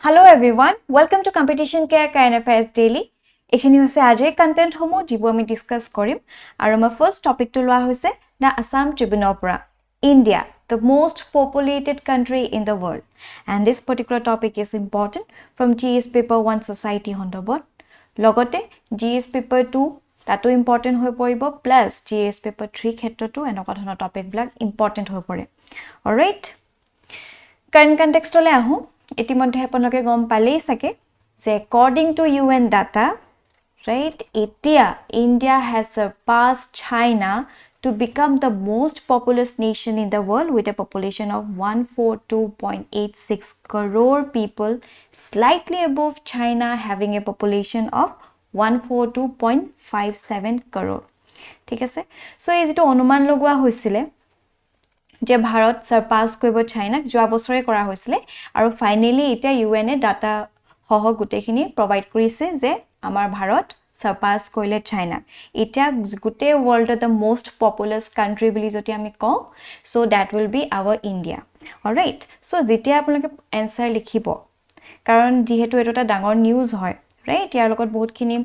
Hello everyone, welcome to Competition Care Current Affairs Daily. এখিনি হৈছে আজিৰ কন্টেন্ট সমূহ যিবোৰ আমি ডিসকাস কৰিম আৰু আমাৰ ফাৰ্স্ট টপিকটো লোৱা হৈছে দা আসাম ট্ৰিবিউনৰ পৰা India, the most populated country in the world. And this particular topic is important from GS paper 1 society সন্দৰ্ভত লগতে GS paper 2 তাতো ইম্পৰ্টেন্ট হৈ পৰিব প্লাস GS paper 3 ক্ষেত্ৰতো এনেকুৱা ধৰণৰ টপিক বিলাক ইম্পৰ্টেন্ট হৈ পৰে অলৰাইট কাৰেন্ট কনটেক্সটলৈ আহো ইতিমধ্যে আপোনালোকে গম পালেই সাকে যে according to UN data right এতিয়া India has surpassed China to become the most populous nation in the world with a population of 142.86 crore people slightly above China having a population of 142.57 crore ঠিক আছে so এই যেটো অনুমান লগোৱা হৈছিলে যে ভাৰত সাৰপাস কৰিব চাইনাক যোৱা বছৰে কৰা হৈছিল আৰু ফাইনালি এটা ইউএন এ ডাটা সহ গুটেখিনি প্ৰভাইড কৰিছে যে আমাৰ ভাৰত সাৰপাস কৰিলে চাইনা এটা গুটে ওয়াৰ্ল্ডৰ the most populous country বুলি যদি আমি কওঁ so that will be our India alright so যেতিয়া আপোনালোকে এনসাৰ লিখিব কাৰণ যেহেতু এটা ডাঙৰ নিউজ হয় right ইয়াৰ লগত বহুতখিনি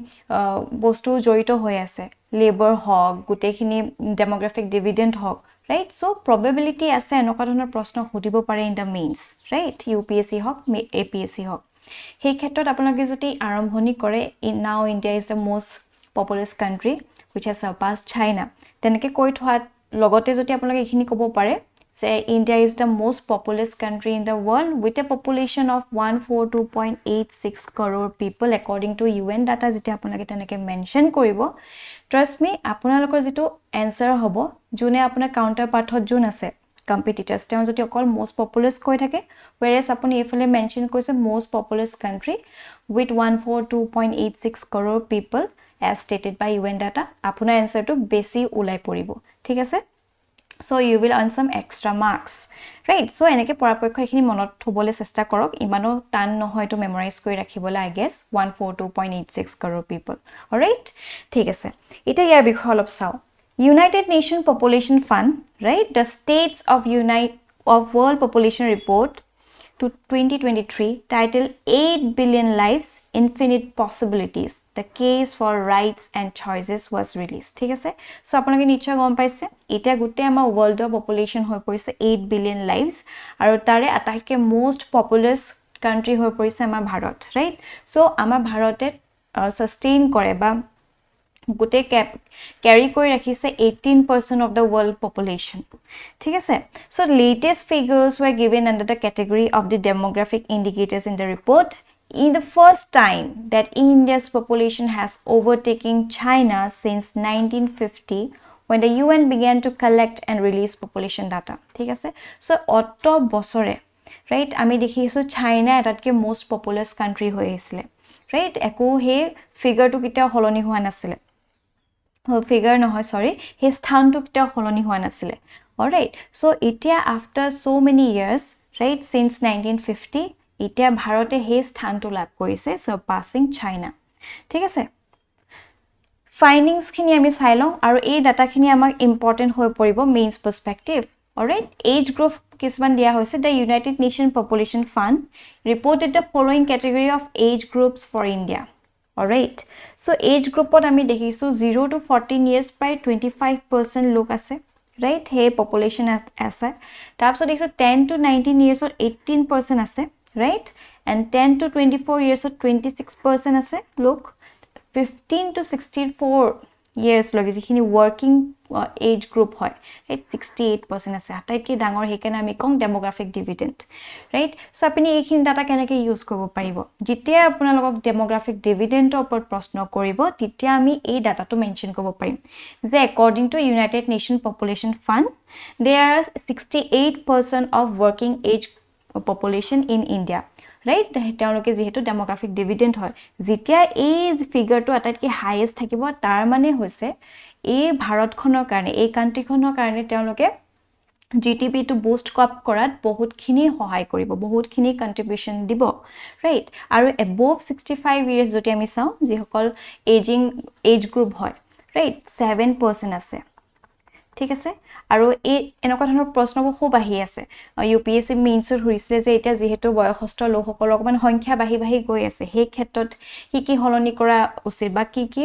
বস্তু জড়িত হৈ আছে লেবাৰ হক গুটেখিনি ডেমোগ্ৰাফিক ডিভিডেন্ড হক right so probability আছে এনেকুৱা ধৰণৰ প্ৰশ্ন সুধিব পাৰে in the mains right UPSC Haque APSC হক সেই ক্ষেত্ৰত আপোনালোকে যদি আৰম্ভণি কৰে now India is the most populous country which has surpassed China তেনেকে কৈ থোৱা লগতে যদি আপোনালোকে এখিনি ক'ব পাৰে say India is the most populous country in the world with a population of 142.86 crore people according to UN data যেটা আপোনালোকে তেনেকে মেনশন কৰিব trust me আপোনালোকৰ যেটো answer হ'ব জুনে আপোনাৰ কাউন্টাৰ পাৰ্থত জুন আছে competitors তেওঁ যদি অকল most populous কৈ থাকে whereas আপুনি এফালে মেনশন কৰিছে most populous country with 142.86 crore people as stated by UN data আপোনাৰ answer টো বেছি উলাই পৰিব ঠিক আছে so you will earn some extra marks right so এনেকে পৰাপক্ষ এখিনি মনত থবলৈ চেষ্টা কৰক ইমানো টান নহয় তো মেমৰাইজ কৰি ৰাখিবলৈ I guess 142.86 crore people alright ঠিক আছে এটা ইয়াৰ বিষয় অলপ চাও United Nation Population Fund right the states of World Population Report to 2023 titled 8 billion lives infinite possibilities the case for rights and choices was released ঠিক আছে সো আপোনালোকে নিশ্চয় গম পাইছে এটা গুটে আমাৰ ওয়াৰ্ল্ডৰ পপুলেশন হৈ পৰিছে 8 billion lives আৰু তাৰে আটাইতকৈ most populous country হৈ পৰিছে আমাৰ ভাৰত right সো আমাৰ ভাৰতে সাস্টেইন কৰে বা গুটে ক্যাৰি কৰি ৰাখিছে 18% of the world population ঠিক আছে so latest figures were given under the category of the demographic indicators in the report in the first time that India's population has overtaken China since 1950 when the UN began to collect and release population data ঠিক আছে so অত বছৰে right আমি দেখিছো China এটাতকে most populous country হৈ আছিল right একো হে ফিগাৰটো কিটা হলনি হোৱা নাছিল figure নহয় sorry his স্থানটো কিটা হলনি হোৱা নাছিল alright so এতিয়া after so many years right since 1950 এতিয়া ভাৰতে হে স্থানটো লাভ কৰিছে surpassing China ঠিক আছে ফাইন্ডিংস খিনি আমি চাই লওঁ আৰু এই ডাটা খিনি আমাক ইম্পৰ্টেন্ট হৈ পৰিব means perspective alright age group কিছুমান দিয়া হৈছে the United Nation Population Fund reported the following category of age groups for India alright so age groupত আমি দেখিছো 0 to 14 years প্ৰায় 25% লোক আছে right hey population আছে তাৰপিছত দেখিছো 10 to 19 years or 18% আছে right and 10 to 24 years or 26% আছে লোক 15 to 64 years লগে যিখিনি working age group হয় right 68% আছে আটাইতকৈ ডাঙৰ হেকেন আমি কম demographic dividend right so আপুনি এইখিনি ডাটা কেনেকৈ ইউজ কৰিব পাৰিব যেতিয়া আপোনালোকক demographic dividend ওপৰত প্ৰশ্ন কৰিব তেতিয়া আমি এই ডাটাটো মেনশন কৰিব পাৰিম যে according to United Nation Population Fund there are 68% of working age population in India right তেওঁলোকে যেহেতু ডেমোগ্ৰাফিক ডিভিডেন্ড হয় যেতিয়া এই ফিগাৰটো আটাইতকৈ হাইয়েস্ট থাকিব তাৰ মানে হৈছে এই ভাৰতখনৰ কাৰণে এই কান্ট্ৰিখনৰ কাৰণে তেওঁলোকে জিটিপি টু বুষ্ট আপ কৰাত বহুতখিনি সহায় কৰিব বহুতখিনি কন্ট্ৰিবিউশন দিব ৰাইট আৰু above 65 ইয়াৰ্স যদি আমি চাওঁ যিসকল এজিং এজ গ্ৰুপ হয় ৰাইট 7% আছে ঠিক আছে আৰু এই এনেকুৱা ধৰণৰ প্ৰশ্নবোৰ খুব আহি আছে UPSC মেইনছত হৈছিলে যে এটা যেহেতু বয়সস্থ লোকসকলৰ অকমান সংখ্যা বাঢ়ি গৈ আছে সেই ক্ষেত্ৰত কি হলনি কৰা উচিত বা কি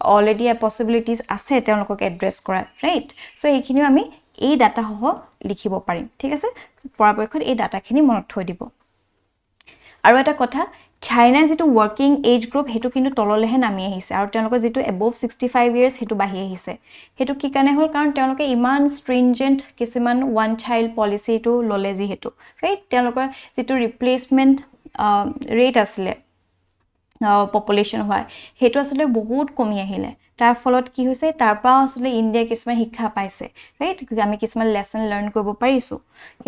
অলৰেডি পসিবিলিটিজ আছে তেওঁলোকক এড্ৰেছ কৰা ৰাইট সো এইখিনিও আমি এই ডাটা সহ লিখিব পাৰিম ঠিক আছে পৰাপক্ষত এই ডাটাখিনি মনত থৈ দিব আৰু এটা কথা চাইনাৰ যেটো ওয়াৰ্কিং এজ গ্ৰুপ হেতু কিন্তু তললেহে নামি আহিছে আৰু তেওঁলোকৰ যেটো এবভ 65 ইয়াৰ্স হেতু বাঢ়ি আহিছে হেতু কি কাৰণে হল কাৰণ তেওঁলোকে ইমান stringent কিছুমান ওয়ান চাইল্ড পলিসি টু ললে যি হেতু ৰাইট তেওঁলোকৰ যেটো ৰিপ্লেসমেন্ট ৰেট আছিল পপুলেশন হয় হেতু আসলে বহুত কমি আহিলে তাৰ ফলত কি হৈছে তাৰ পৰা আসলে ইন্ডিয়া কিছুমান শিক্ষা পাইছে ৰাইট আমি কিছুমান লেসন লাৰ্ন কৰিব পাৰিছো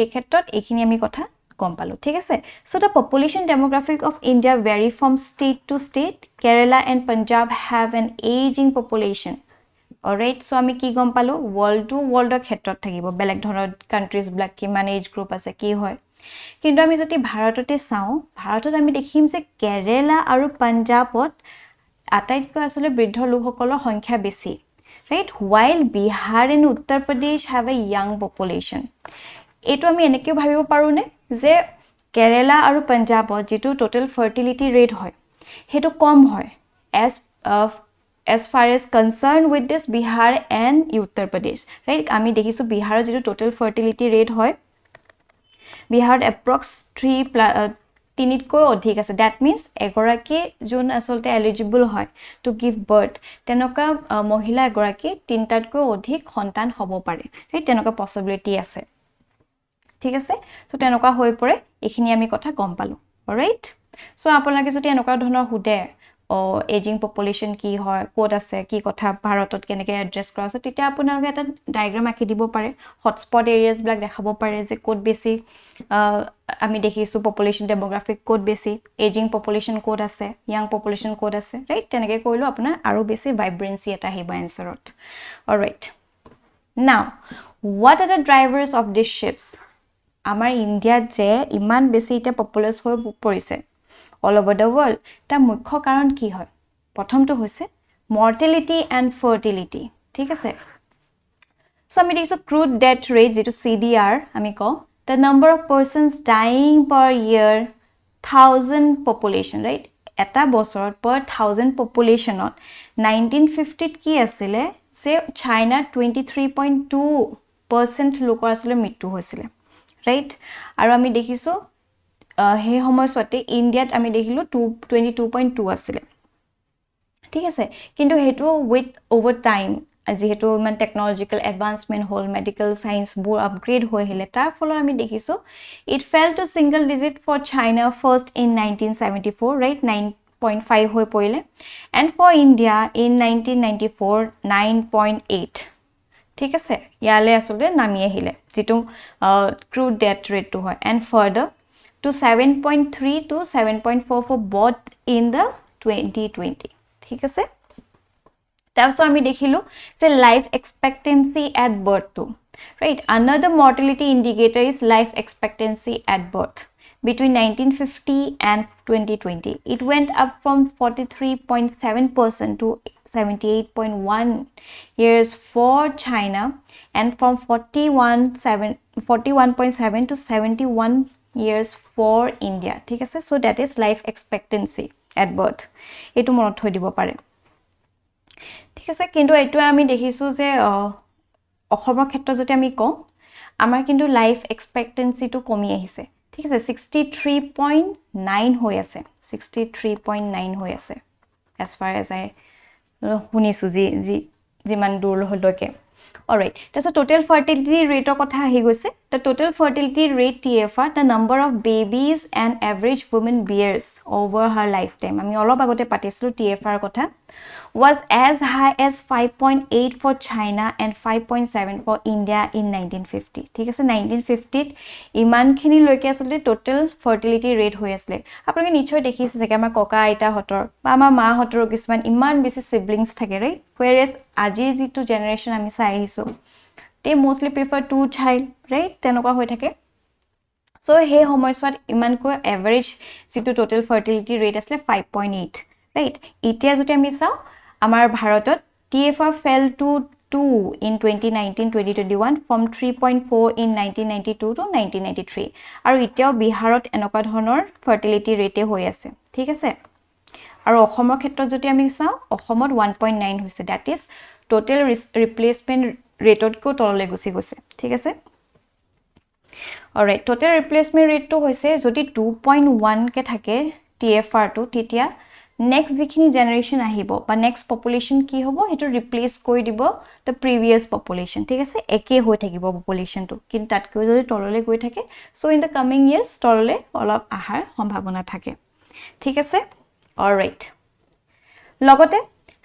এই ক্ষেত্ৰত এইখিনি আমি কথা কম পালো ঠিক আছে so the population demographic of India vary from state to state Kerala and Punjab have an aging population alright so আমি কি গম পালো world to world ক্ষেত্ৰত থাকিব বেলেগ ধৰণৰ countries black কিমান age group আছে কি হয় কিন্তু আমি যদি ভাৰততে চাও ভাৰতত আমি দেখিম যে কেৰালা আৰু পাঞ্জাবত আটাইতকৈ আসলে বৃদ্ধ লোকসকলৰ সংখ্যা বেছি right while Bihar and Uttar Pradesh have a young population এটো আমি এনেকৈ ভাবিব পাৰো নে যে কেৰালা আৰু পাঞ্জাবত যেটো টোটাল ফাৰ্টিলিটি ৰেট হয় হেতু কম হয় as far as concerned with this Bihar and Uttar Pradesh right আমি দেখিছো বিহাৰৰ যেটো টোটাল ফাৰ্টিলিটি ৰেট হয় বিহাৰত approx 3 অধিক আছে that means এগৰাকী যোন আসলতে এলিজিবল হয় to give birth তেনেকা মহিলা এগৰাকী 3টাতকৈ অধিক সন্তান হ'ব পাৰে right তেনেকা পসিবিলিটি আছে ঠিক আছে সো তেনেকা হৈ পৰে এখিনি আমি কথা গম পালো অলৰাইট সো আপোনালোকে যদি এনেকা ধৰণৰ হুদে এজিং পপুলেশন কি হয় কোড আছে কি কথা ভাৰতত কেনেকৈ এড্ৰেছ কৰা আছে তেতিয়া আপোনালোকে এটা ডায়াগ্ৰাম আঁকি দিব পাৰে হটস্পট এৰিয়াজ ব্লক দেখাব পাৰে যে কোড বেছি আমি দেখিছো পপুলেশন ডেমোগ্ৰাফিক কোড বেছি এজিং পপুলেশন কোড আছে ইয়াং পপুলেশন কোড আছে ৰাইট তেনেকৈ কৰিলো আপোনাৰ আৰু বেছি ভাইব্ৰেন্সি এটা আহিব এনসাৰত অলৰাইট নাও what are the drivers of these shifts আমাৰ ইন্ডিয়াত যে ইমান বেছি এটা পপুলাস হৈ পৰিছে all over the world তা মুখ্য কাৰণ কি হয় প্ৰথমটো হৈছে mortality and fertility ঠিক আছে সো আমি দেখিছো crude death rate যেটো CDR আমি কও the number of persons dying per year 1000 population right এটা বছৰত per 1000 populationত 1950 কি আছিল যে চাইনা 23.2% লোকৰ আসলে মৃত্যু হৈছিল right আৰু আমি দেখিছো হে সময়ছতে ইন্ডিয়াত আমি দেখিলো 22.2 আছিল ঠিক আছে কিন্তু হেতু উইথ ওভাৰ টাইম যেহেতু মান টেকনলজিক্যাল এডভান্সমেন্ট হল মেডিকেল সায়েন্স বোৰ আপগ্ৰেড হৈ hele তাৰ ফলত আমি দেখিছো it fell to single digit for China first in 1974 right 9.5 হৈ পৰিলে and for India in 1994 9.8 ঠিক আছে ইয়ালে আসলে নামি আহিলে যেটো ক্ৰুড ডেথ ৰেট to হয় and further to 7.3 to 7.4 for both in the 2020 ঠিক আছে তাৰপিছত আমি দেখিলো যে life expectancy at birth to right another mortality indicator is life expectancy at birth between 1950 and 2020 it went up from 43.7% to 78.1 years for China and from 41.7 to 71 years for India ঠিক আছে so that is life expectancy at birth এটো মনত থৈ দিব পাৰে ঠিক আছে কিন্তু এটো আমি দেখিছো যে অসমৰ ক্ষেত্ৰত যদি আমি কওঁ আমাৰ কিন্তু লাইফ এক্সপেক্টেন্সি টো কমি আহিছে ঠিক আছে 63.9 হৈ আছে 63.9 হৈ আছে as far as I শুনিছো যিমান দূৰ হলকে alright so total fertility rate কথা আহি গৈছে the total fertility rate TFR the number of babies an average woman bears over her lifetime আমি অলপ আগতে পাতিছিলো TFR কথা was as high as 5.8 for China and 5.7 for India in 1950 ঠিক আছে 1950 ত ইমানখিনি লৈকে আসলে total fertility rate হৈ আছিল আপোনালোকে নিশ্চয় দেখিছে যে আমাৰ ককা আইতা হতৰ বা আমাৰ মা হতৰ কিছুমান ইমান বেছি siblings থাকে right whereas আজি যেটো জেনাৰেশন আমি চাই আহিছো they mostly prefer two child right তেনেকুৱা হৈ থাকে so হে সময়ছোৱাত ইমানকৈ এভাৰেজ যেটো total fertility rate আছিল 5.8 right এতিয়া যদি আমি চাও আমাৰ ভাৰতত TFR fell to in 2019-2021 from 3.4 in 1992 to 1993 আৰু এতিয়াও বিহাৰত এনেকুৱা ধৰণৰ ফাৰ্টিলিটি ৰেটে হৈ আছে ঠিক আছে আৰু অসমৰ ক্ষেত্ৰত যদি আমি চাওঁ অসমত 1.9 হৈছে দ্যাট ইজ টোটাল ৰিপ্লেসমেন্ট ৰেটতকৈ তললৈ গুচি গৈছে ঠিক আছে অলৰাইট টোটাল ৰিপ্লেসমেন্ট ৰেটটো হৈছে যদি 2.1 কে থাকে TFR টো তেতিয়া next যিখিনি জেনাৰেশন আহিব বা next population কি হ'ব হেটো ৰিপ্লেস কৰি দিব the previous population ঠিক আছে একে হৈ থাকিব population টো কিন্তু তাতকৈ যদি তললৈ গৈ থাকে so in the coming years তললৈ অলপ আহাৰ সম্ভাৱনা থাকে ঠিক আছে অলৰাইট লগতে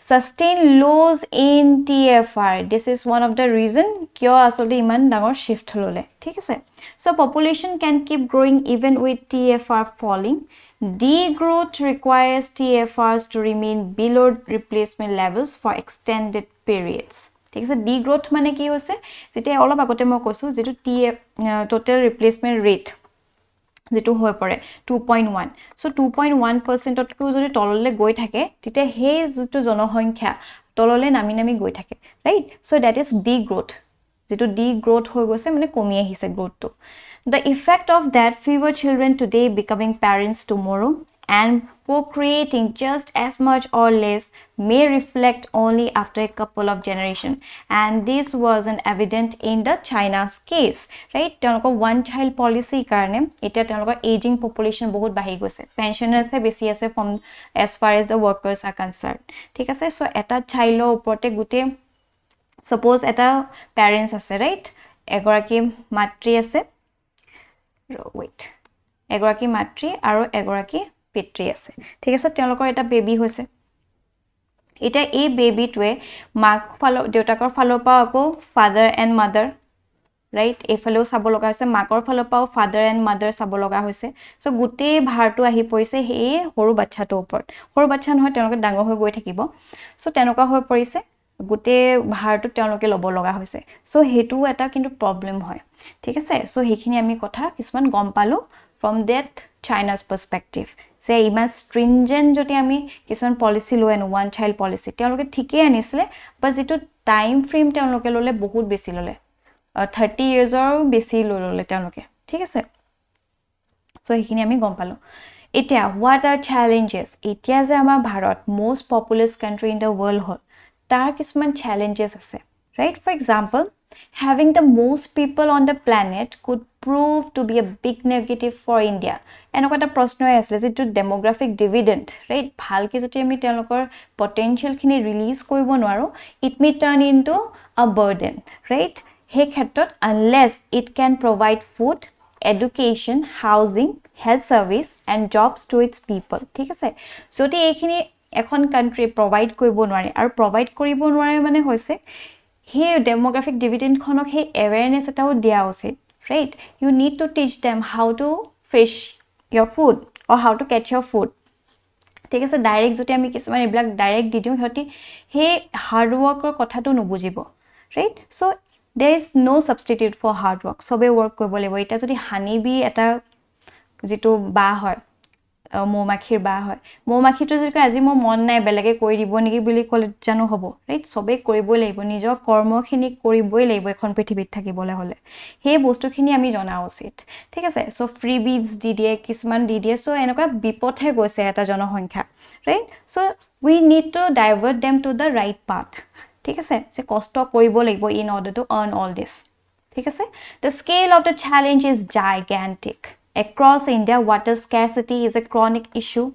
sustain lows in TFR this is one of the reason কিয় আসলে ইমান ডাঙৰ shift হললে ঠিক আছে so population can keep growing even with TFR falling degrowth requires TFRs to remain below replacement levels for extended periods ঠিক আছে degrowth মানে কি হৈছে যেটা অলপ আগতে মই কৈছো যেটো total replacement rate যেটো হৈ পৰে 2.1 সো 2.1% তকৈ যদি তললৈ গৈ থাকে তেতিয়া হে যেটো জনসংখ্যা তললৈ নামি নামি গৈ থাকে right so that is degrowth যেটো degrowth হৈ গৈছে মানে কমি আহিছে গ্ৰোথটো the effect of that fewer children today becoming parents tomorrow and procreating just as much or less may reflect only after a couple of generations and this wasn't evident in the China's case right তেওঁলোকৰ one child policy কাৰণে এটা তেওঁলোকৰ aging population বহুত বাঢ়ি গৈছে pensioners হে বেছি আছে from as far as the workers are concerned ঠিক আছে so এটা childৰ ওপৰতে গুটে suppose এটা parents আছে right এগৰাকী মাতৃ আছে wait এগৰাকী মাতৃ আৰু এগৰাকী পিতৃ আছে ঠিক আছে তেওঁলোকৰ এটা বেবি হৈছে এটা এই বেবিটোৱে মাক ফালৰ দেউতাকৰ ফালৰ পৰা আকৌ ফাদাৰ এণ্ড মাদাৰ ৰাইট এফালেও চাব লগা হৈছে মাকৰ ফালৰ পৰাও ফাদাৰ এণ্ড মাদাৰ চাব লগা হৈছে সো গুটেই ভাৰটো আহি পৰিছে এই সৰু বাচ্চাটোৰ ওপৰত সৰু বাচ্চা নহয় তেওঁলোকে ডাঙৰ হৈ গৈ থাকিব সো তেনেকুৱা হৈ পৰিছে গুটে ভাৰটো তেওঁলোকে লব লগা হৈছে সো হেতু এটা কিন্তু প্ৰবলেম হয় ঠিক আছে সো হেখিনি আমি কথা কিছুমান গম পালো from that China's perspective say ইমান stringent যদি আমি কিছুমান policy লৈ আনো one child policy তেওঁলোকে ঠিকে আনিছিলে but যেটো time frame তেওঁলোকে ললে বহুত বেছি ললে 30 years or বেছি ললে তেওঁলোকে ঠিক আছে সো হেখিনি আমি গম পালো এতিয়া what are challenges এতিয়া যে আমাৰ Bharat most populous country in the world হল তাৰ কিছুমান challenges আছে right for example having the most people on the planet could prove to be a big negative for India এনেকুৱা এটা প্ৰশ্ন আছে যেটো demographic dividend right ভালকে যদি আমি তেওঁলোকৰ potential খিনি ৰিলিজ কৰিব নোৱাৰো it may turn into a burden right হে ক্ষেত্ৰত unless it can provide food education housing health service and jobs to its people ঠিক আছে যদি এইখিনি এখন কান্ট্ৰি প্ৰভাইড কৰিব নোৱাৰে আৰু প্ৰভাইড কৰিব নোৱাৰে মানে হৈছে হে demographic dividend খনক হে awareness এটাও দিয়া উচিত right you need to teach them how to fish your food or how to catch your food ঠিক আছে ডাইৰেক্ট যদি আমি কিছুমান এবিলাক ডাইৰেক্ট দি দিও হতি হে হাৰ্ড ওয়াৰ্কৰ কথাটো নবুজিব right so there is no substitute for hard work সবে work কৰিব লাগিব এটা যদি হানিবি এটা যেটো বা হয় মৌমাখিৰ বা হয় মৌমাখিটো যদি আজি মই মন নাই বেলেগে কৰি দিব নেকি বুলি কলে জানো হ'ব ৰাইট সবে কৰিবই লাগিব নিজৰ কৰ্মখিনি কৰিবই লাগিব এখন পৃথিৱীত থাকিবলৈ হলে হে বস্তুখিনি আমি জনা উচিত ঠিক আছে সো ফ্ৰী বিজ দি দিয়ে কিছুমান দি দিয়ে সো এনেকুৱা বিপথে গৈছে এটা জনসংখ্যা right so we need to divert them to the right path ঠিক আছে যে কষ্ট কৰিব লাগিব in order to earn all this ঠিক আছে the scale of the challenge is gigantic across India water scarcity is a chronic issue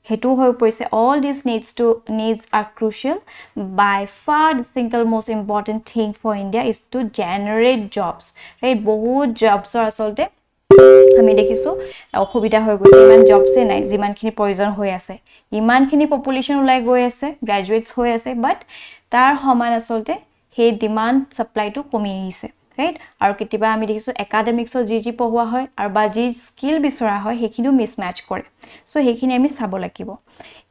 hetu hoy poise all these needs are crucial by far the single most important thing for India is to generate jobs right bahut jobs are asolte আমি দেখিছো অসুবিধা হৈ গৈছে ইমান jobs নাই যিমান খিনি প্ৰয়োজন হৈ আছে ইমান খিনি পপুলেশন উলাই গৈ আছে গ্ৰেজুৱেটস হৈ আছে বাট তাৰ সমান আচলতে হে ডিমান্ড সাপ্লাই টু কমি আহিছে right আৰু কিতিবা আমি দেখিছো একাডেমিক্সৰ জি পঢ়ুৱা হয় আৰু বা জি স্কিল বিচৰা হয় হেকিনো মিসম্যাচ কৰে সো হেখিনি আমি চাব লাগিব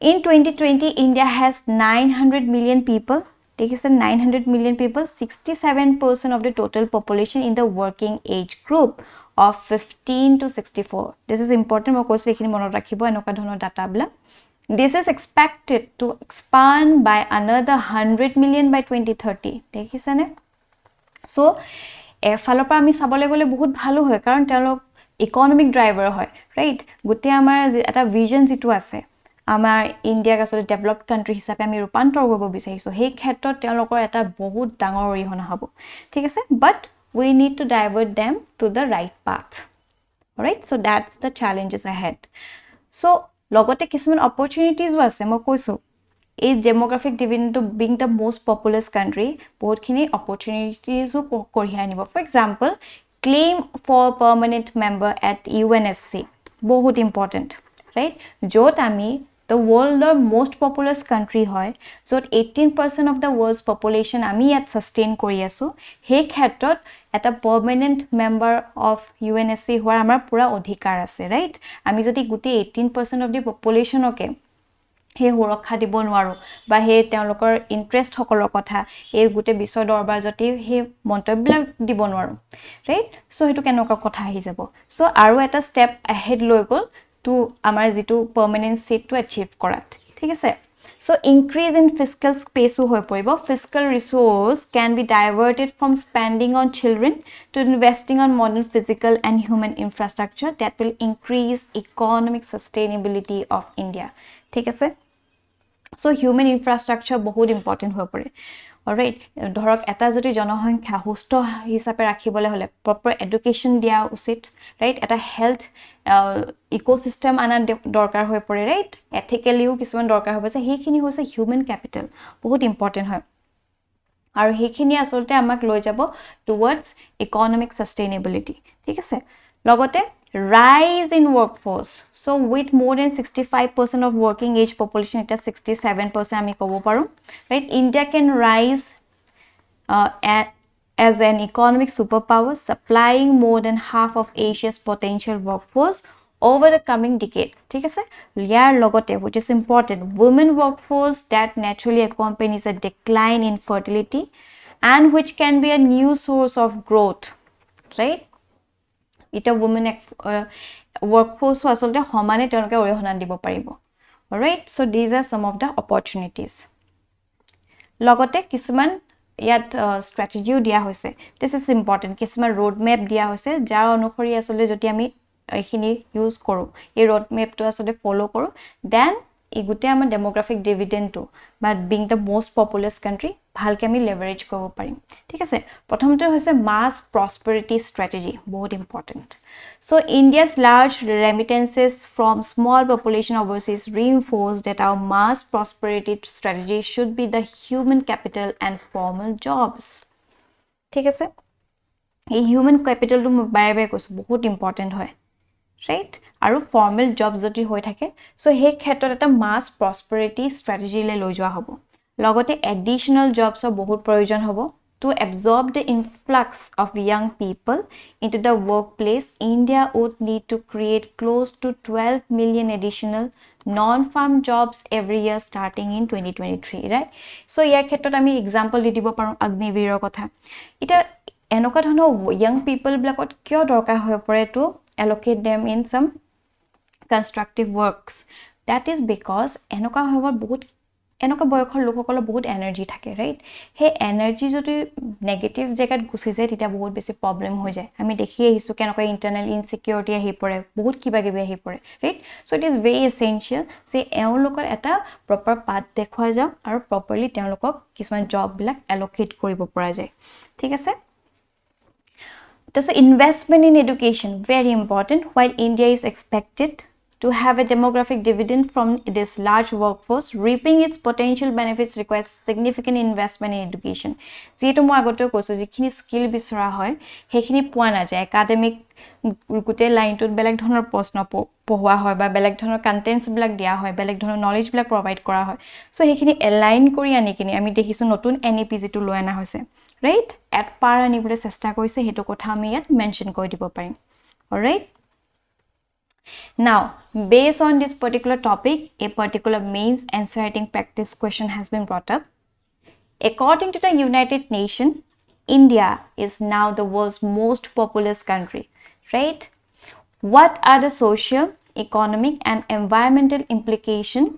in 2020 India has 900 million people দেখিছে 900 million people 67% of the total population in the working age group of 15 to 64 this is important মই কৈছো হেখিনি মনত ৰাখিব এনেকুৱা ধৰণৰ ডাটা বলা This is expected to expand by another 100 million by 2030. দেখিছেনে? So, এফালৰ পৰা আমি চাবলৈ গ'লে বহুত ভালো হয় কাৰণ তেওঁলোক ইকনমিক ড্ৰাইভাৰ হয়, ৰাইট? গোটেই আমাৰ এটা ভিজন যিটো আছে আমাৰ ইণ্ডিয়াক আসলে ডেভেলপড কান্ট্ৰি হিচাপে আমি ৰূপান্তৰ কৰিব বিচাৰিছো সেই ক্ষেত্ৰত তেওঁলোকৰ এটা বহুত ডাঙৰ অৰিহণা হ'ব, ঠিক আছে? বাট we need to divert them to the right path. Alright, so that's the challenges ahead. So logote kisman opportunities আছে মই কৈছো এই demographic dividend to being the most populous country বহুত খিনি opportunities কঢ়িয়াই আনিব. For example, claim for permanent member at UNSC বহুত important, right? য'ত আমি the world's most populous country হয় য'ত 18% of the world's population আমি ইয়াত sustain কৰি আছো সেই ক্ষেত্ৰত এটা permanent member of UNSC হোৱাৰ আমাৰ পুৰা অধিকাৰ আছে, right? আমি যদি গোটেই 18% of the population ওকে হে সুৰক্ষা দিব নোৱাৰো বা হে তেওঁলোকৰ ইন্টাৰেষ্ট সকলৰ কথা এই গুটে বিশ্ব দৰবাৰ যদি হে মন্তব্যবিলাক দিব নোৱাৰো, ৰাইট? সো হেতু কেনেকুৱা কথা আহি যাব. সো আৰু এটা ষ্টেপ আহেড লৈ গল টু আমাৰ যেটো পাৰ্মানেন্ট সিট টু অ্যাচিভ কৰাত, ঠিক আছে? So increase in fiscal space হৈ পৰিব. Fiscal resource can be diverted from spending on children to investing on modern physical and human infrastructure that will increase economic sustainability of India. ঠিক আছে? So human infrastructure বহুত important হৈ পৰে. Alright, ধৰক এটা যদি জনসংখ্যা সুস্থ হিচাপে ৰাখিবলৈ হলে proper education দিয়া উচিত, right? এটা health ecosystem আনা দৰকাৰ হৈ পৰে, right? Ethically কিছুমান দৰকাৰ হৈ পৰে, সেইখিনি হৈছে human capital বহুত important হয় আৰু সেইখিনি আসলতে আমাক লৈ যাব towards economic sustainability, ঠিক আছে? লগতে rise in workforce. So with more than 65% of working age population, it is 67% আমি কব পাৰো, right? India can rise as an economic superpower, supplying more than half of Asia's potential workforce over the coming decade. ঠিক আছে? ইয়াৰ লগতে which is important, women workforce that naturally accompanies a decline in fertility and which can be a new source of growth, right? Ita women workforce আসলতে সমানে তেওঁলোকে অৰিহণা দিব পাৰিব. Alright, so these are some of the opportunities. লগতে কিছুমান ইয়াত strategy দিয়া হৈছে. This is important. কিছুমান road map দিয়া হৈছে যাৰ অনুসৰি আসলে যদি আমি এইখিনি ইউজ কৰো এই road map টো আসলে ফলো কৰো then ইগুতে আমাৰ demographic dividend টো but being the most populous country ভালকে আমি leverage কৰিব পাৰিম, ঠিক আছে? প্ৰথমতে হৈছে mass prosperity strategy বহুত important. So India's large remittances from small population overseas reinforce that our mass prosperity strategy should be the human capital and formal jobs. ঠিক আছে? এই human capital টো বাৰে বাৰে কৈছো বহুত important হয়, right? আৰু formal jobs যদি হৈ থাকে so সেই ক্ষেত্ৰত এটা mass prosperity strategy লৈ যোৱা হ'ব. লগতে additional jobs বহুত প্ৰয়োজন হ'ব to absorb the influx of young people into the workplace. India would need to create close to 12 million additional non-farm jobs every year starting in 2023, right? So ইয়াৰ ক্ষেত্ৰত আমি example দি দিব পাৰো অগ্নিবীৰৰ কথা. এটা এনেকুৱা ধৰণৰ young people বিলাকত কিয় দৰকাৰ হৈ পৰে to allocate them in some constructive works? That is because এনেকুৱা হ'ব বহুত এনেকুৱা বয়সৰ লোকসকলৰ বহুত এনাৰ্জি থাকে, ৰাইট? হে এনাৰ্জি যদি নেগেটিভ জেগাত গুছি যায় তেতিয়া বহুত বেছি প্ৰবলেম হৈ যায়. আমি দেখি আহিছো কেনেকুৱা ইন্টাৰনাল ইনসিকিউৰিটি আহি পৰে, বহুত কিবা কিবি আহি পৰে, right? So it is very essential যে এওঁলোকৰ এটা প্ৰপাৰ পাথ দেখুৱা যাওক আৰু প্ৰপাৰলি তেওঁলোকক কিছুমান জব বিলাক এলোকেট কৰিব পৰা যায়, ঠিক আছে? So investment in education very important. While India is expected to have a demographic dividend from this large workforce, reaping its potential benefits requires significant investment in education. যেটো মই আগতে কৈছো যিখিনি স্কিল বিচৰা হয় হেখিনি পোৱা না যায় একাডেমিক গুটে লাইনটোত বেলেগ ধৰণৰ প্ৰশ্ন পঢ়োৱা হয় বা বেলেগ ধৰণৰ কন্টেন্টস বিলাক দিয়া হয়, বেলেগ ধৰণৰ নলেজ বিলাক প্ৰভাইড কৰা হয়. সো হেখিনি এলাইন কৰি আনি কিনি আমি দেখিছো নতুন এনইপি যেটো লৈ আনা হৈছে, ৰাইট? এট পাৰ আনিবলৈ চেষ্টা কৰিছে হেতু কথা আমি ইয়াত মেনশন কৰি দিব পাৰিম. Alright? Now, based on this particular topic, a particular mains answer writing practice question has been brought up. According to the United Nations, India is now the world's most populous country, right? What are the social, economic, and environmental implications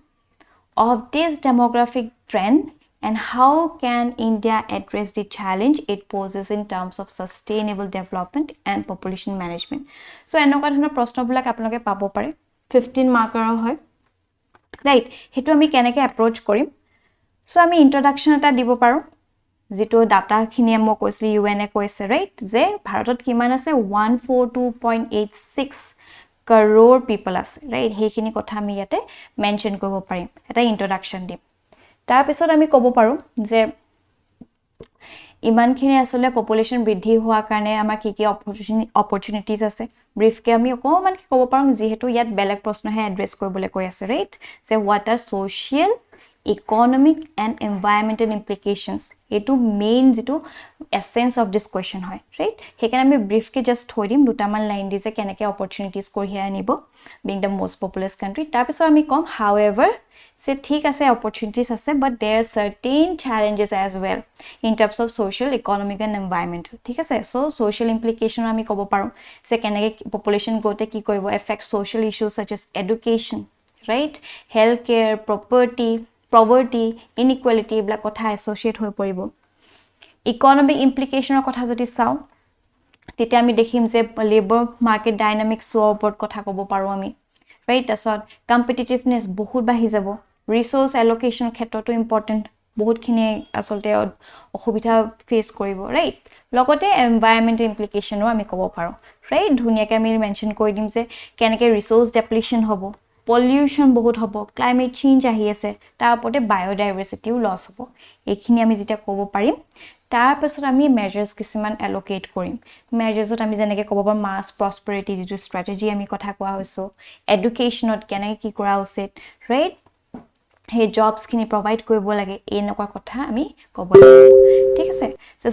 of this demographic trend and how can India address the challenge it poses in terms of sustainable development and population management. So এনেকুৱা ধৰণৰ প্ৰশ্নবিলাক আপোনালোকে পাব পাৰে 15 মাৰ্কৰ হয় right হেতু আমি কেনেকৈ এপ্ৰোচ কৰিম সো আমি ইন্ট্ৰোডাকশন এটা দিব পাৰো যেটো ডাটা খিনি মই কৈছিল ইউএনএ কৈছে ৰাইট যে ভাৰতত কিমান আছে 142.86 crore people আছে ৰাইট হেখিনি কথা আমি ইয়াতে মেনশন কৰিব পাৰিম এটা ইন্ট্ৰোডাকশন দিম তাৰ পিছত আমি ক'ব পাৰো যে ইমানখিনি আসলে পপুলেশন বৃদ্ধি হোৱা কাৰণে আমাৰ কি অপৰচুনিটিজ আছে ব্ৰিফকে আমি অকমান কি ক'ব পাৰো যেহেতু ইয়াত বেলেগ প্ৰশ্নহে এড্ৰেছ কৰিবলৈ কৈ আছে ৰাইট যে what are social economic and environmental implications etu main jitu essence of this question hoy right hekane ami brief ke just thoi dim dutaman line di je keneke opportunities kor hi anibo being the most populous country tar piso ami kom however se thik ase opportunities ase but there are certain challenges as well in terms of social economic and environmental thik ase so social implication ami kobo paru se keneke population growth e ki koibo affect social issues such as education right healthcare property poverty inequality bla kotha associate hoi poribo economic implication kotha jodi saw tete ami dekhim je labor market dynamics so upor kotha kobo paru ami right asot competitiveness bahut bahi jabo resource allocation kheto to important bahut khini asolte okhubitha face koribo right logote environment implication o ami kobo paru right dhunia ke ami mention koi dim je keneke resource depletion hobo pollution বহুত হবো climate change আহি আছে তাৰ ওপৰতে biodiversity loss হবো এইখিনি আমি যেটা ক'ব পাৰিম তাৰ পাছত আমি মেজাৰ্স কিছুমান এলোকেট কৰিম মেজাৰ্সত আমি যেনেকৈ ক'ব পাৰো মাস প্ৰসপেৰিটি যেটো স্ট্ৰেটেজি আমি কথা কোৱা হৈছো এডুকেশনত কেনেকৈ কি কৰা উচিত ৰাইট হে জবস খিনি প্ৰভাইড কৰিব লাগে এনেকুৱা কথা আমি ক'ব লাগিব ঠিক আছে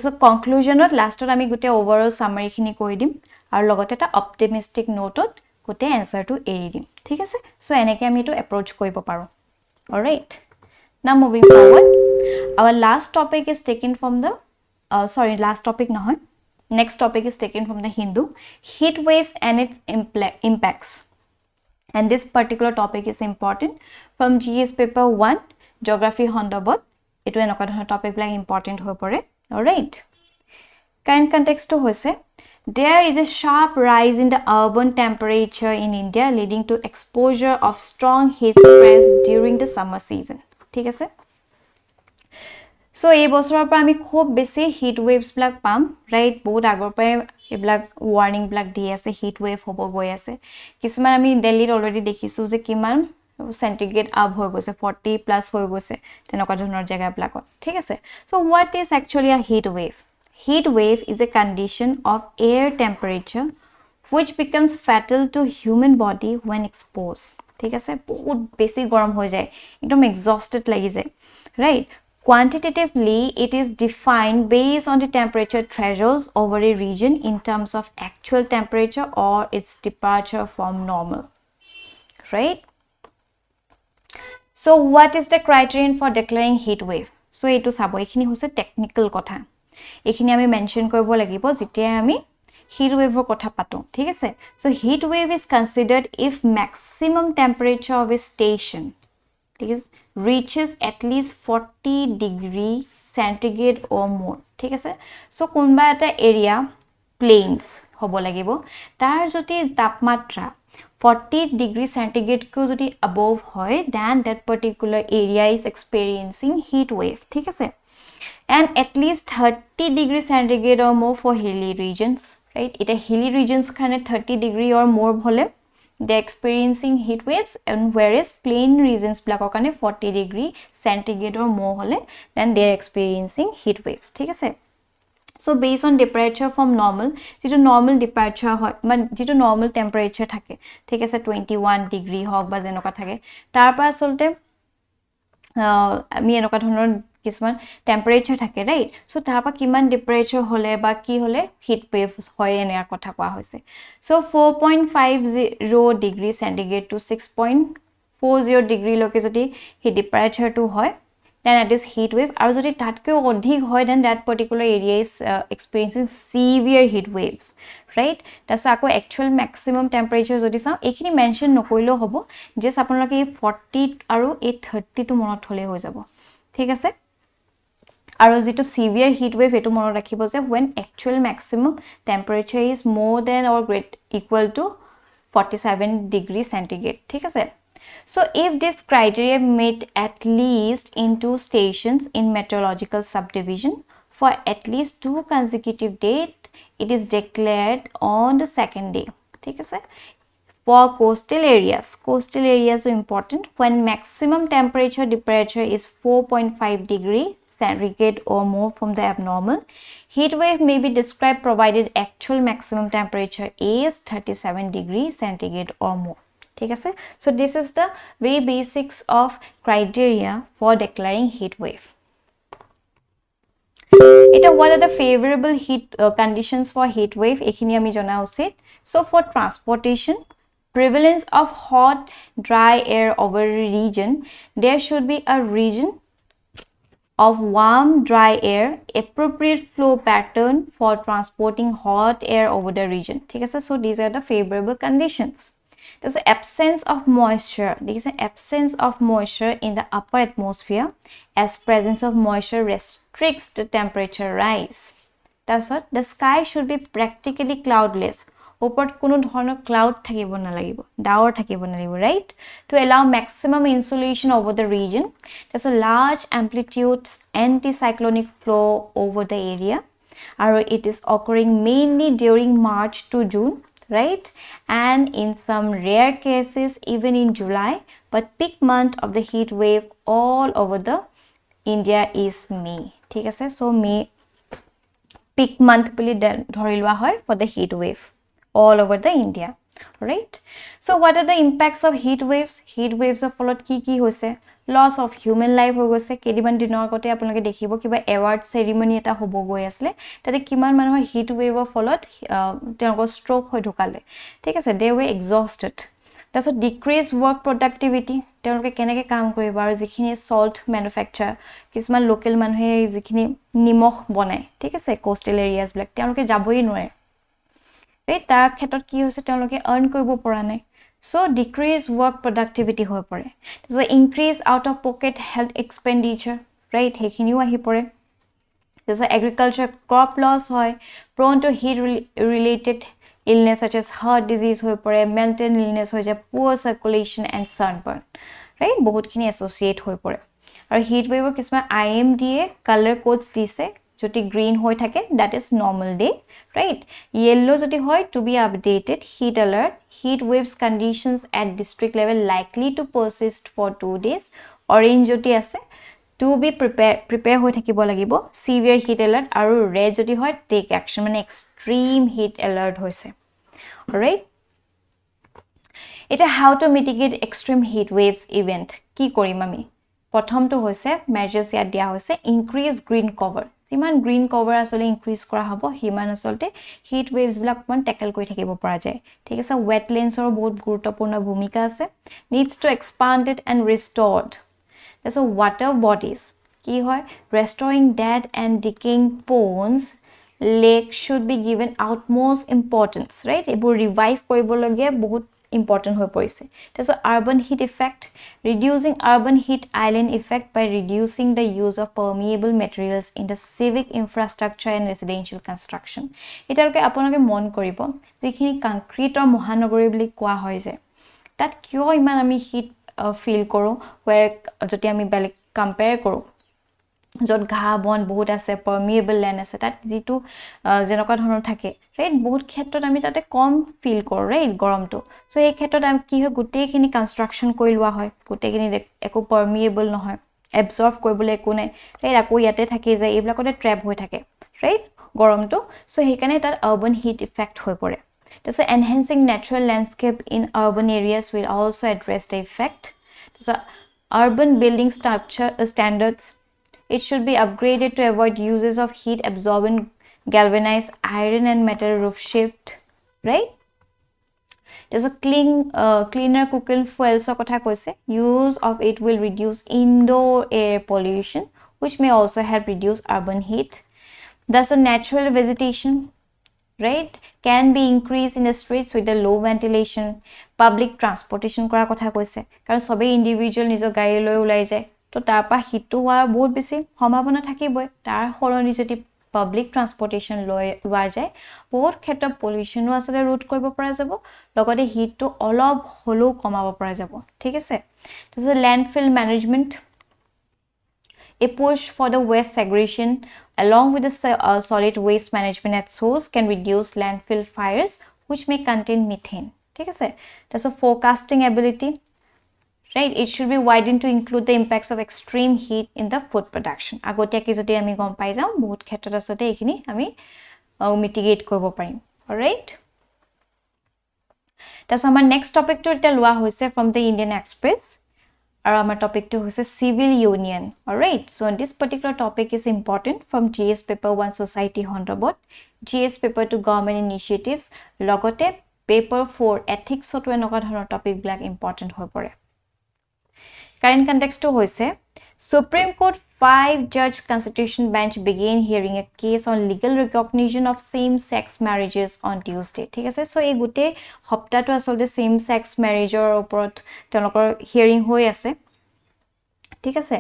সো কনক্লুজনত লাষ্টত আমি গুটে ওভাৰঅল সামাৰি খিনি কৈ দিম আৰু লগতে এটা অপটিমিস্টিক নোটত কোতে answer to এৰি দিম ঠিক আছে সো এনেকৈ আমি এটো এপ্ৰোচ কৰিব পাৰো alright now moving forward our last topic is taken from the last topic নহয় next topic is taken from the Hindu heat waves and its impacts and this particular topic is important from GS paper 1 geography hondobot etu enaka dhana topic bla important হৈ পৰে alright current context to hoise there is a sharp rise in the urban temperature in India leading to exposure of strong heat stress during the summer season ঠিক আছে so এই বছৰৰ পৰা আমি খুব বেছি heat waves ব্লাক পাম right বহুত আগৰ পৰা এবলাক ওয়াৰ্নিং ব্লাক দি আছে heat wave হ'ব গৈ আছে কিছুমান আমি দিল্লীত অলৰেডি দেখিছো যে কিমান সেন্টিগ্ৰেড আপ হৈ গৈছে 40 প্লাস হৈ গৈছে তেনেকুৱা ধৰণৰ জায়গা ব্লাকত ঠিক আছে so what is actually a heat wave Heat wave is a condition of air temperature which becomes fatal to human body when exposed. ঠিক আছে বহুত বেছি গৰম হৈ যায় একদম exhausted লাগি যায় right quantitatively it is defined based on the temperature thresholds over a region in terms of actual temperature or its departure from normal right so what is the criterion for declaring heat wave so etu sabo ekhini hoise technical kotha এখিনি আমি mention কৰিব লাগিব যেতিয়া আমি heat wave ৰ কথা পাতো ঠিক আছে so heat wave is considered if maximum temperature of a station ঠিক আছে reaches at least 40 degree centigrade or more ঠিক আছে so কোনবা এটা এৰিয়া plains হ'ব লাগিব তাৰ যদি তাপমাত্ৰা 40 degree centigrade কো যদি above হয় then that particular area is experiencing heat wave ঠিক আছে and at least 30 degree centigrade or more for hilly regions right it a hilly regions khane 30 degree or more hole they experiencing heat waves and whereas plain regions blako kane 40 degree centigrade or more hole then they are experiencing heat waves thik ase so based on departure from normal jitu normal departure hoy man jitu normal temperature thake thik ase 21 degree hok ba jenoka thake tar pa asolte আমি এনেকুৱা ধৰণৰ কিছুমান temperature থাকে right so তাৰপা কিমান temperature হলে বা কি হলে হিট ওয়েভ হয় এনে কথা কোৱা হৈছে সো 4.50 ডিগ্ৰী সেন্টিগ্ৰেড টু 6.40 ডিগ্ৰী লকে যদি হি টেম্পাৰেচাৰ টু হয় then it is heat wave. আৰু যদি তাতকৈ অধিক হয়, then that particular area is experiencing severe heat waves, right? তাৰপিছত আকৌ actual maximum temperature যদি চাওঁ, এইখিনি মেনশ্যন নকৰিলেও হ'ব, জাষ্ট আপোনালোকে এই 40 আৰু এই 30 টো মনত থ'লে হৈ যাব, ঠিক আছে? আৰু যেটো severe heat wave এটো মনত ৰাখিব যে when actual maximum temperature is more than or greater equal to 47 degrees centigrade, ঠিক আছে? So if this criteria met at least in 2 stations in meteorological subdivision for at least 2 consecutive days, it is declared on the second day, ঠিক আছে? For coastal areas are important when maximum temperature departure is 4.5 degree centigrade or more from the abnormal. Heat wave may be described provided actual maximum temperature is 37 degree centigrade or more. ঠিক আছে? So this is the very basics of criteria for declaring heat wave. What are the favorable heat conditions for heat wave? এইখিনি আমি জনা উচিত. So for transportation, prevalence of hot dry air over a region, there should be a region of warm dry air, appropriate flow pattern for transporting hot air over the region, ঠিক আছে? So these are the favorable conditions. There's an absence of moisture. There is an absence of moisture in the upper atmosphere, as presence of moisture restricts the temperature rise. That's what the sky should be practically cloudless. ওপৰত কোনো ধৰণৰ cloud থাকিব নালাগিব, ডাৱৰ থাকিব নালাগিব, right? To allow maximum insulation over the region. There's a large amplitude anticyclonic flow over the area. It is occurring mainly during March to June, right? And in some rare cases even in July, but peak month of the heat wave all over the India is May, ঠিক আছে? So May peak month বুলি ধৰি লোৱা হয় for the heat wave all over the India, right? So what are the impacts of heat waves? Heat waves of ফলত কি হৈছে? Loss of human life হৈ গৈছে। কেইদিনমান দিনৰ আগতে আপোনালোকে দেখিব কিবা এৱাৰ্ড সেৰিমনি এটা হ'ব গৈ আছিলে, তাতে কিমান মানুহৰ হিট ৱেভৰ ফলত তেওঁলোকৰ ষ্ট্ৰোক হৈ ঢুকালে, ঠিক আছে? They were exhausted. তাৰপিছত decrease work productivity, তেওঁলোকে কেনেকৈ কাম কৰিব? আৰু যিখিনি salt manufacture, কিছুমান লোকেল মানুহে যিখিনি নিমখ বনায়, ঠিক আছে, coastal areas বিলাক, তেওঁলোকে যাবই নোৱাৰে, right? তাৰ ক্ষেত্ৰত কি হৈছে? তেওঁলোকে earn কৰিব পৰা নাই। So decrease work productivity হৈ পৰে। So increase out of pocket health expenditure, right? সেইখিনিও আহি পৰে। So agriculture crop loss হয়, prone to heat related illness such as heart disease হৈ পৰে, mental illness হৈ যায়, poor circulation and sunburn, right? বহুতখিনি associate হৈ পৰে। আৰু heat wave কিছুমান IMDA color codes দিছে, যদি green হৈ থাকে that is normal day, right? Yellow যদি হয় to be updated, heat alert, heat waves conditions at district level likely to persist for 2 days. Orange যদি আছে to be prepare হৈ থাকিব লাগিব, severe heat alert, আৰু red যদি হয় take action, মানে extreme heat alert হৈছে, alright? এটা how to mitigate extreme heat waves event, কি কৰিম আমি? প্ৰথমটো হৈছে measures ইয়াত দিয়া হৈছে increase green cover. যিমান গ্ৰীণ কভাৰ আসলে ইনক্ৰিজ কৰা হ'ব, সিমান আসলতে হিট ৱেভছ বিলাক মান টেকল কৰি থাকিব পৰা যায়, ঠিক আছে? ৱেটলেণ্ডছৰ বহুত গুৰুত্বপূৰ্ণ ভূমিকা আছে। needs to expanded and restored. So water bodies কি হয়? restoring dead and decaying ponds, lake should be given utmost importance, right? এইবোৰ ৰিভাইভ কৰিবলগীয়া বহুত important হৈ পৰিছে। তাৰপিছত urban heat effect, reducing urban heat island effect by reducing the use of permeable materials in the civic infrastructure and residential construction. এতিয়ালৈকে আপোনালোকে মন কৰিব যিখিনি কংক্ৰিটৰ মহানগৰী বুলি কোৱা হয় যে তাত কিয় ইমান আমি হিট ফিল কৰোঁ, যদি আমি বেলেগ কম্পেয়াৰ কৰোঁ য'ত ঘাঁহ বন বহুত আছে, পাৰ্মিয়েবল লেণ্ড আছে, তাত যিটো যেনেকুৱা ধৰণৰ থাকে, ৰাইট? বহুত ক্ষেত্ৰত আমি তাতে কম ফিল কৰোঁ, ৰাইট, গৰমটো। চ' এই ক্ষেত্ৰত আমি কি হয়, গোটেইখিনি কনষ্ট্ৰাকশ্যন কৰি লোৱা হয়, গোটেইখিনি একো পাৰ্মিয়েবল নহয়, এবজৰ্ভ কৰিবলৈ একো নাই, ৰাইট? আকৌ ইয়াতে থাকি যায়, এইবিলাকতে ট্ৰেপ হৈ থাকে, ৰাইট, গৰমটো। চ' সেইকাৰণে তাত আৰ্বান হিট ইফেক্ট হৈ পৰে। তাৰপিছত enhancing natural landscape in urban areas will also' address the effect. তাৰপিছত urban building structure standards, it should be upgraded to avoid uses of heat absorbent galvanized iron and metal roof shift, right? There's a cleaner cooking fuels কথা কৈছে use of it will reduce indoor air pollution which may also help reduce urban heat. Thus a natural vegetation, right, can be increased in the streets with the low ventilation. Public transportation কৰা কথা কৈছে কাৰণ সবে individual নিজৰ গাড়ী লৈ ওলাই যায় তো তাৰ পা হিটটো হোৱাৰ বহুত বেছি সম্ভাৱনা থাকিবই তাৰ সলনি যদি public transportation লোৱা যায় বহুত ক্ষেত্ৰত পলিউশনো আসলে ৰোধ কৰিব পৰা যাব লগতে হিটটো অলপ হলো কমাব পৰা যাব ঠিক আছে তো landfill management, a push for the waste segregation along with the solid waste management at source can reduce landfill fires which may contain methane ঠিক আছে that's a forecasting ability, right? It should be widened to include the impacts of extreme heat in the food production আগতিয়াকে যদি আমি গম পাই যাও বহুত ক্ষেত্ৰত আছে এইখিনি আমি মিটিগেট কৰিব পাৰিম alright that's our next topic to এটা লোৱা হৈছে from the Indian Express আৰু আমাৰ topic to হৈছে civil union alright so this particular topic is important from GS paper 1 society সন্দৰ্ভত GS paper 2 government initiatives লগতে paper 4 ethics to এনেকুৱা ধৰণৰ topic বিলাক important হৈ পৰে current context to hoise Supreme Court 5-judge constitution bench began hearing a case on legal recognition of same-sex marriages on Tuesday. ঠিক আছে so এই গুটে হপ্তাটো আসলে same-sex marriageৰ ওপৰত তেওঁলোকৰ hearing হৈ আছে ঠিক আছে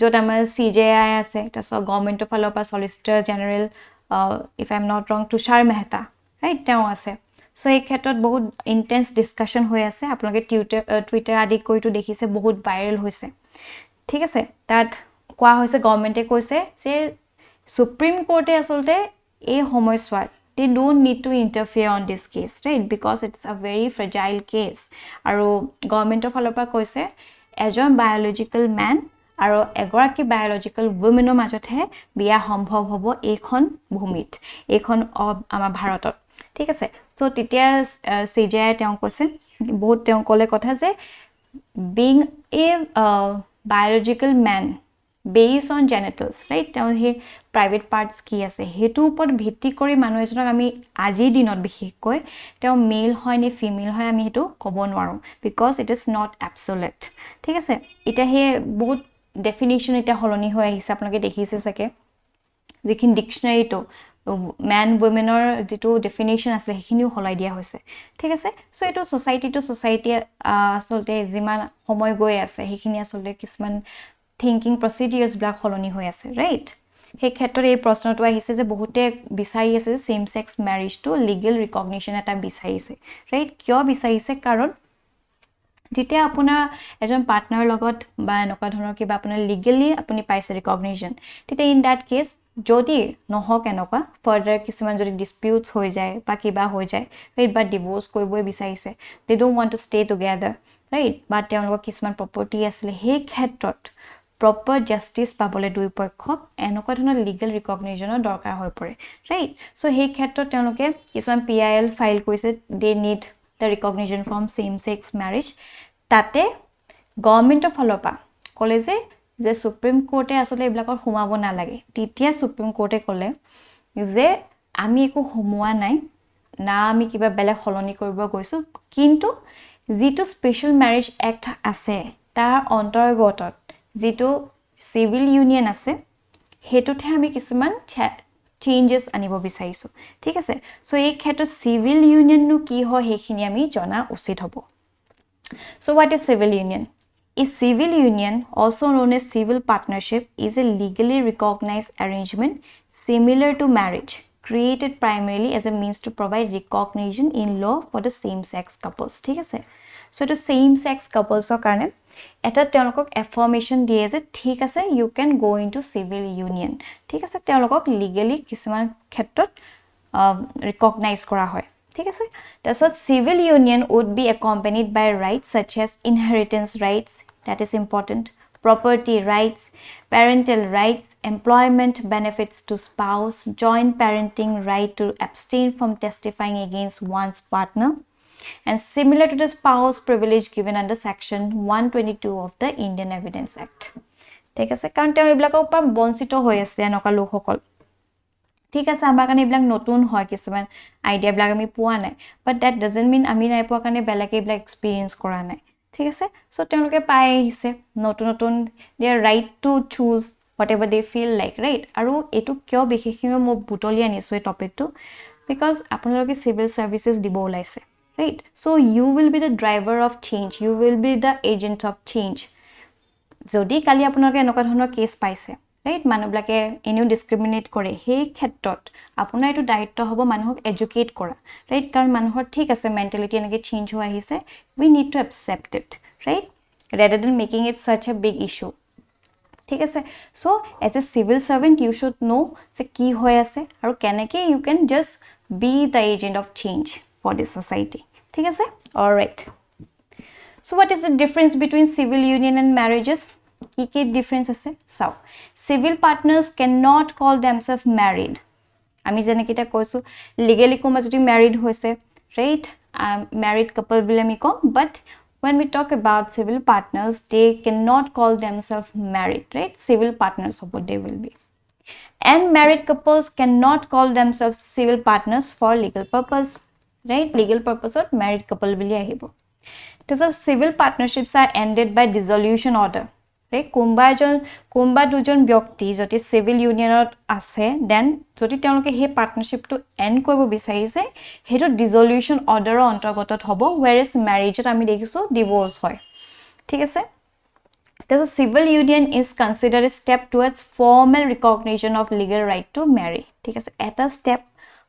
যত আমাৰ CJI আছে তাছ গৱৰ্ণমেণ্টৰ ফালৰ পৰা Solicitor General if I'm not wrong Tushar Mehta right তেওঁ আছে so এই ক্ষেত্ৰত বহুত ইন্টেন্স ডিসকাশন হৈ আছে আপোনালোকে টুইটাৰ আদি কইটো দেখিছে বহুত ভাইৰাল হৈছে ঠিক আছে তাত কোৱা হৈছে গৱৰ্ণমেণ্টে কৈছে যে সুপ্ৰিম কোৰ্টে আসলতে এই সময়ছোৱাত they don't need to interfere on this case right because it's a very fragile case আৰু গৱৰ্ণমেণ্টৰ ফালৰ পৰা কৈছে এজন বায়োলজিক্যাল ম্যান আৰু এগৰাকী বায়োলজিক্যাল ওমেনৰ মাজতহে বিয়া সম্ভৱ হ'ব এইখন ভূমিত এইখন আমাৰ ভাৰতত ঠিক আছে so তেতিয়া CJI তেওঁ কৈছে বহুত তেওঁ কলে কথা যে being a biological man based on genitals right তেওঁ হে private parts কি আছে হেতু ওপৰত ভিত্তি কৰি মানুহ এজনক আমি আজি দিনত বিশেষকৈ তেওঁ মেল হয় নে ফিমেল হয় আমি হেতু ক'ব নোৱাৰো because it is not absolute ঠিক আছে এটা হে বহুত ডেফিনিশন এটা হলনি হৈ আহিছে আপোনালোকে দেখিছে সকে যিখিনি ডিকশনাৰীটো man women or যেটো ডেফিনিশন আছে হেখিনিও হলাই দিয়া হৈছে ঠিক আছে সো এটো সোসাইটি টু সোসাইটি আসলতে জিমান সময় গৈ আছে হেখিনি আসলতে কিসমান থিংকিং প্ৰসিডিউৰস ব্লাক হলনি হৈ আছে ৰাইট হে ক্ষেত্ৰত এই প্ৰশ্নটো আহিছে যে বহুতে বিচাৰি আছে যে সেম সেক্স ম্যাৰেজ টু লিগ্যাল ৰিকগনিশন এটা বিচাৰিছে ৰাইট কিয় বিচাৰিছে কাৰণ যেতিয়া আপোনাৰ এজন পাৰ্টনাৰ লগত বা এনেকুৱা ধৰণৰ কিবা আপোনাৰ লিগ্যালি আপুনি পাইছে ৰিকগনিশন তেতিয়া ইন দ্যাট কেস যদি নহক এনেকুৱা ফাৰ্দাৰ কিছুমান যদি ডিসপিউটস হৈ যায় বা কিবা হৈ যায় ৰাইট বা ডিভোৰ্স কৰিবই বিচাৰিছে they don't want to stay together right বা তেওঁলোকৰ কিছুমান প্ৰপাৰ্টি আছিল সেই ক্ষেত্ৰত proper justice পাবলে দুই পক্ষক এনেকুৱা ধৰণৰ লিগ্যাল ৰিকগনিশনৰ দৰকাৰ হৈ পৰে ৰাইট সো সেই ক্ষেত্ৰত তেওঁলোকে কিছুমান PIL ফাইল কৰিছে they need the recognition from same sex marriage তাতে গৱৰ্ণমেণ্টৰ ফালৰ পৰা কলে যে সুপ্ৰিম কোৰ্টে আসলে এইবিলাকৰ হুমাব না লাগে তেতিয়া সুপ্ৰিম কোৰ্টে কলে যে আমি একো হুমুৱা নাই না আমি কিবা বেলে হলনি কৰিব গৈছো কিন্তু যেটো স্পেশাল ম্যাৰেজ এক্ট আছে তাৰ অন্তৰ্গতত যেটো সিভিল ইউনিয়ন আছে হেতুতে আমি কিছুমান চেঞ্জেস আনিব বিচাৰিছো ঠিক আছে সো এই ক্ষেত্ৰত সিভিল ইউনিয়ন নু কি হয় হেখিনি আমি জনা উচিত হ'ব So what is civil union? A civil union, also known as civil partnership, is a legally recognized arrangement similar to marriage, created primarily as a means to provide recognition in law for the same-sex couples. ঠিক আছে? So the same-sex couples কাৰণে এটা তেওঁলোকক affirmation দিয়ে যে ঠিক আছে you can go into civil union. ঠিক আছে তেওঁলোকক legally কিছুমান ক্ষেত্ৰত recognize কৰা হয়. ঠিক আছে তাছত civil union would be accompanied by rights such as inheritance rights that is important property rights parental rights employment benefits to spouse joint parenting right to abstain from testifying against one's partner and similar to the spouse privilege given under section 122 of the Indian Evidence Act ঠিক আছে কাৰণ তেওঁ এইবিলাকৰ পৰা বঞ্চিত হৈ আছে এনেকুৱা লোকসকল ঠিক আছে আমাৰ কাৰণে এইবিলাক নতুন হয় কিছুমান আইডিয়াবিলাক আমি পোৱা নাই বাট দ্যাট ডাজন্ট মিন আমি নাই পোৱা কাৰণে বেলেগে এইবিলাক এক্সপিৰিয়েঞ্চ কৰা নাই ঠিক আছে সো তেওঁলোকে পাই আহিছে নতুন নতুন they are right to choose whatever they feel like right আৰু এটো কিয় বিশেষভাৱে মই বুটলি আনিছো এই টপিকটো বিকজ আপোনালোকে সিভিল সাৰ্ভিসেস দিব ওলাইছে right so you will be the driver of change you will be the agent of change যদি কালি আপোনালোকে এনেকুৱা ধৰণৰ কেস পাইছে right মানুহবিলাকে এনেও ডিসক্ৰিমিনেট কৰে সেই ক্ষেত্ৰত আপোনাৰ এটো দায়িত্ব হ'ব মানুহক এডুকেট কৰা right কাৰণ মানুহৰ ঠিক আছে মেন্টালিটি এনেকে চেঞ্জ হৈ আহিছে we need to accept it right rather than making it such a big issue ঠিক আছে so as a civil servant you should know যে কি হৈ আছে আৰু কেনেকে you can just be the agent of change for this society ঠিক আছে all right so what is the difference between civil union and marriages কি difference আছে so civil partners cannot call themselves married আমি যেনেকিটা কৈছো legally coma যদি married হৈছে right married couple বুলি আমি কম but when we talk about civil partners they cannot call themselves married right civil partners of what they will be and married couples cannot call themselves civil partners for legal purpose right legal purpose of married couple বুলি আহিব so civil partnerships are ended by dissolution order right কোনবা দুজন ব্যক্তি যদি civil ইউনিয়নত আছে then যদি তেওঁলোকে হে পাৰ্টনাৰশ্বিপটো এন্ড কৰিব বিচাৰিছে হেটো ডিসলিউশন অৰ্ডাৰৰ অন্তৰ্গতত হ'ব whereas marriageত আমি দেখিছো ডিভোর্স হয় ঠিক আছে the civil union is considered a step towards formal recognition of legal right to marry ঠিক আছে এটা step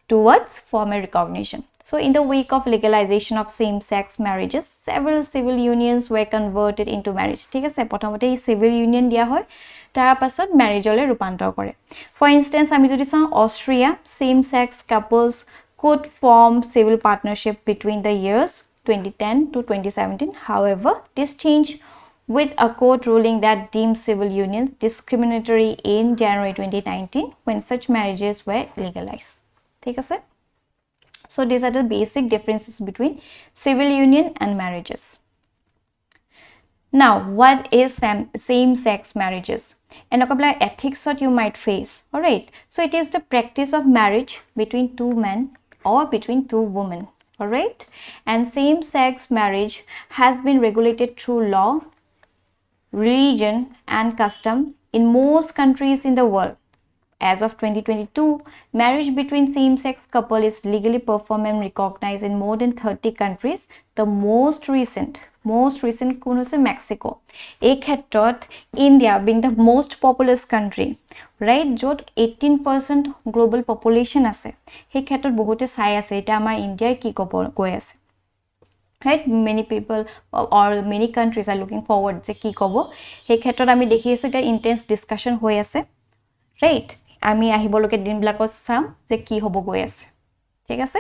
towards formal recognition so in the wake of legalization of same sex marriages several civil unions were converted into marriage ঠিক আছে প্ৰথমতে এই civil union দিয়া হয় তাৰ পাছত marriageলৈ ৰূপান্তৰ কৰে for instance আমি যদি চাওঁ Austria same sex couples could form civil partnership between the years 2010 to 2017 however this changed with a court ruling that deemed civil unions discriminatory in January 2019 when such marriages were legalized ঠিক আছে so these are the basic differences between civil union and marriages now what is same sex marriages and a couple of ethics that you might face all right so it is the practice of marriage between two men or between two women all right and same sex marriage has been regulated through law religion and custom in most countries in the world as of 2022 marriage between same sex couple is legally performed and recognized in more than 30 countries the most recent কোন হৈছে Mexico এই ক্ষেত্ৰত India being the most populous country right যত 18% global population আছে এই ক্ষেত্ৰত বহুতে চাই আছে এটা আমাৰ ইন্ডিয়া কি কৈ আছে right many people or many countries are looking forward যে কি কব এই ক্ষেত্ৰত আমি দেখি আছো এটা intense discussion হৈ আছে right আমি আহিবলকে দিনবিলাকত চাম যে কি হ'ব গৈ আছে ঠিক আছে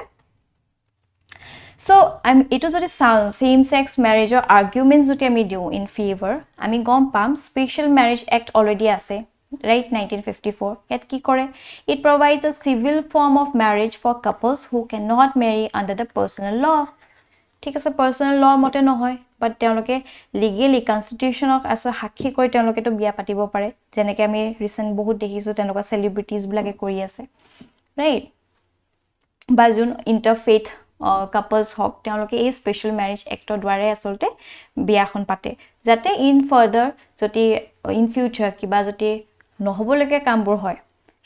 so I'm এটো যদি same sex marriage or arguments যদি আমি দিও in favor আমি গম পাম special marriage act already আছে right 1954 yet কি কৰে it provides a civil form of marriage for couples who cannot marry under the personal law ঠিক আছে পার্সোনাল ল মতে নহয় বাট তেওঁলোকে লিগেলি কনস্টিটিউশনক আছে সাক্ষী কৰি তেওঁলোকে তো বিয়া পাতিব পাৰে যেনেকৈ আমি ৰিসেন্ট বহুত দেখিছো তেওঁলোকৰ সেলিব্ৰিটিজ বিলাকে কৰি আছে ৰাইট বাজুন ইন্টাৰফেথ কাপলস হক তেওঁলোকে এই স্পেশাল ম্যাৰেজ এক্টৰ দ্বাৰা আসলতে বিয়াখন পাতে যাতে ইন ফাৰ্দাৰ যদি ইন ফিউচাৰ কিবা যদি নহবলকে কামবোৰ হয়